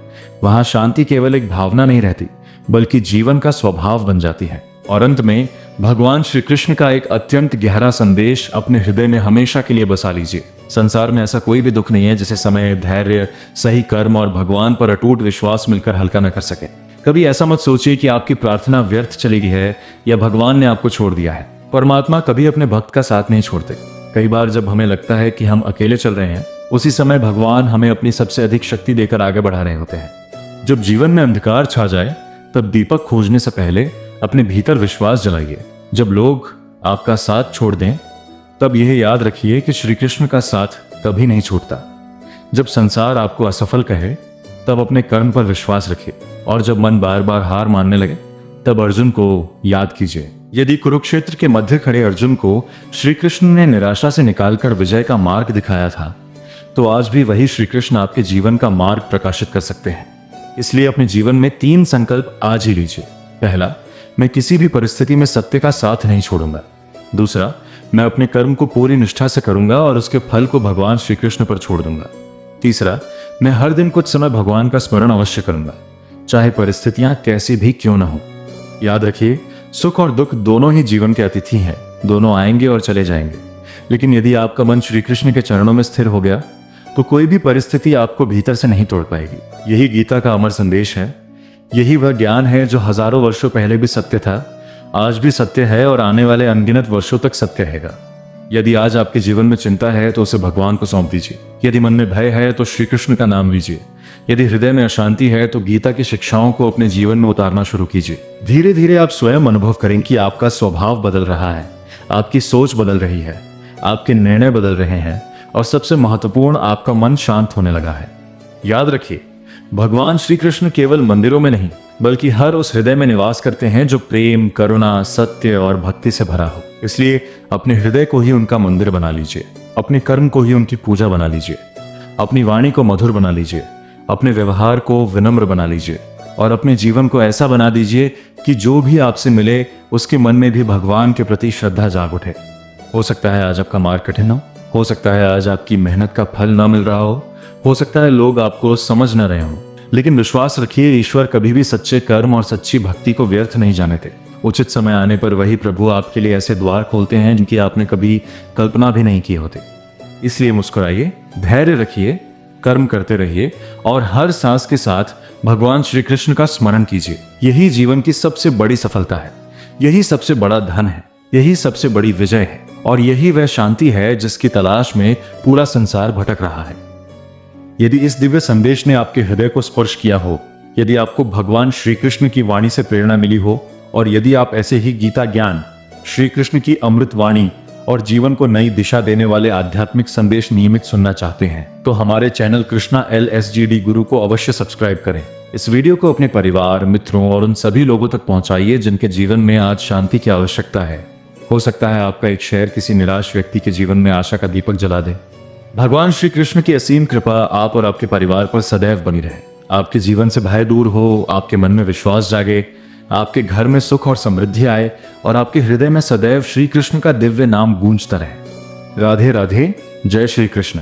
वहां शांति केवल एक भावना नहीं रहती बल्कि जीवन का स्वभाव बन जाती है। और अंत में भगवान श्री कृष्ण का एक अत्यंत गहरा संदेश अपने हृदय में हमेशा के लिए बसा लीजिए। संसार में ऐसा कोई भी दुख नहीं है जिसे समय, धैर्य, सही कर्म और भगवान पर अटूट विश्वास मिलकर हल्का न कर सके। कभी ऐसा मत सोचिए कि आपकी प्रार्थना व्यर्थ चली गई है या भगवान ने आपको छोड़ दिया है। परमात्मा कभी अपने भक्त का साथ नहीं छोड़ते। कई बार जब हमें लगता है कि हम अकेले चल रहे हैं उसी समय भगवान हमें अपनी सबसे अधिक शक्ति देकर आगे बढ़ा रहे होते हैं। जब जीवन में अंधकार छा जाए तब दीपक खोजने से पहले अपने भीतर विश्वास जलाइए। जब लोग आपका साथ छोड़ दें तब यह याद रखिए कि श्री कृष्ण का साथ कभी नहीं छूटता। जब संसार आपको असफल कहे तब अपने कर्म पर विश्वास रखिए, और जब मन बार बार हार मानने लगे तब अर्जुन को याद कीजिए। यदि कुरुक्षेत्र के मध्य खड़े अर्जुन को श्री कृष्ण ने निराशा से निकालकर विजय का मार्ग दिखाया था तो आज भी वही श्री कृष्ण आपके जीवन का मार्ग प्रकाशित कर सकते हैं। इसलिए अपने जीवन में 3 संकल्प आज ही लीजिए। पहला, मैं किसी भी परिस्थिति में सत्य का साथ नहीं छोड़ूंगा। दूसरा, मैं अपने कर्म को पूरी निष्ठा से करूंगा और उसके फल को भगवान श्री कृष्ण पर छोड़ दूंगा। तीसरा, मैं हर दिन कुछ समय भगवान का स्मरण अवश्य करूंगा, चाहे परिस्थितियां कैसी भी क्यों न हो। याद रखिए, सुख और दुख दोनों ही जीवन के अतिथि हैं, दोनों आएंगे और चले जाएंगे। लेकिन यदि आपका मन श्री कृष्ण के चरणों में स्थिर हो गया तो कोई भी परिस्थिति आपको भीतर से नहीं तोड़ पाएगी। यही गीता का अमर संदेश है। यही वह ज्ञान है जो हजारों वर्षों पहले भी सत्य था, आज भी सत्य है और आने वाले अनगिनत वर्षों तक सत्य रहेगा। यदि आज आपके जीवन में चिंता है तो उसे भगवान को सौंप दीजिए। यदि मन में भय है तो श्री कृष्ण का नाम लीजिए। यदि हृदय में अशांति है तो गीता की शिक्षाओं को अपने जीवन में उतारना शुरू कीजिए। धीरे धीरे आप स्वयं अनुभव करें कि आपका स्वभाव बदल रहा है, आपकी सोच बदल रही है, आपके निर्णय बदल रहे हैं और सबसे महत्वपूर्ण, आपका मन शांत होने लगा है। याद रखिए, भगवान श्री कृष्ण केवल मंदिरों में नहीं बल्कि हर उस हृदय में निवास करते हैं जो प्रेम, करुणा, सत्य और भक्ति से भरा हो। इसलिए अपने हृदय को ही उनका मंदिर बना लीजिए, अपने कर्म को ही उनकी पूजा बना लीजिए, अपनी वाणी को मधुर बना लीजिए, अपने व्यवहार को विनम्र बना लीजिए और अपने जीवन को ऐसा बना दीजिए कि जो भी आपसे मिले उसके मन में भी भगवान के प्रति श्रद्धा जाग उठे। हो सकता है आज आपका मार्ग कठिन हो सकता है आज आपकी मेहनत का फल ना मिल रहा हो सकता है लोग आपको समझ न रहे हों, लेकिन विश्वास रखिए, ईश्वर कभी भी सच्चे कर्म और सच्ची भक्ति को व्यर्थ नहीं जाने देते। उचित समय आने पर वही प्रभु आपके लिए ऐसे द्वार खोलते हैं जिनकी आपने कभी कल्पना भी नहीं की होती। इसलिए मुस्कुराइए, धैर्य रखिए, कर्म करते रहिए और हर सांस के साथ भगवान श्री कृष्ण का स्मरण कीजिए। यही जीवन की सबसे बड़ी सफलता है, यही सबसे बड़ा धन है, यही सबसे बड़ी विजय है और यही वह शांति है जिसकी तलाश में पूरा संसार भटक रहा है। यदि इस दिव्य संदेश ने आपके हृदय को स्पर्श किया हो, यदि आपको भगवान श्री कृष्ण की वाणी से प्रेरणा मिली हो और यदि आप ऐसे ही गीता ज्ञान, श्री कृष्ण की अमृत वाणी और जीवन को नई दिशा देने वाले आध्यात्मिक संदेश नियमित सुनना चाहते हैं तो हमारे चैनल कृष्णा LSGD गुरु को अवश्य सब्सक्राइब करें। इस वीडियो को अपने परिवार, मित्रों और उन सभी लोगों तक पहुंचाइए जिनके जीवन में आज शांति की आवश्यकता है। हो सकता है आपका एक शेयर किसी निराश व्यक्ति के जीवन में आशा का दीपक जला दे। भगवान श्री कृष्ण की असीम कृपा आप और आपके परिवार पर सदैव बनी रहे। आपके जीवन से भय दूर हो, आपके मन में विश्वास जागे, आपके घर में सुख और समृद्धि आए और आपके हृदय में सदैव श्री कृष्ण का दिव्य नाम गूंजता रहे। राधे राधे। जय श्री कृष्ण।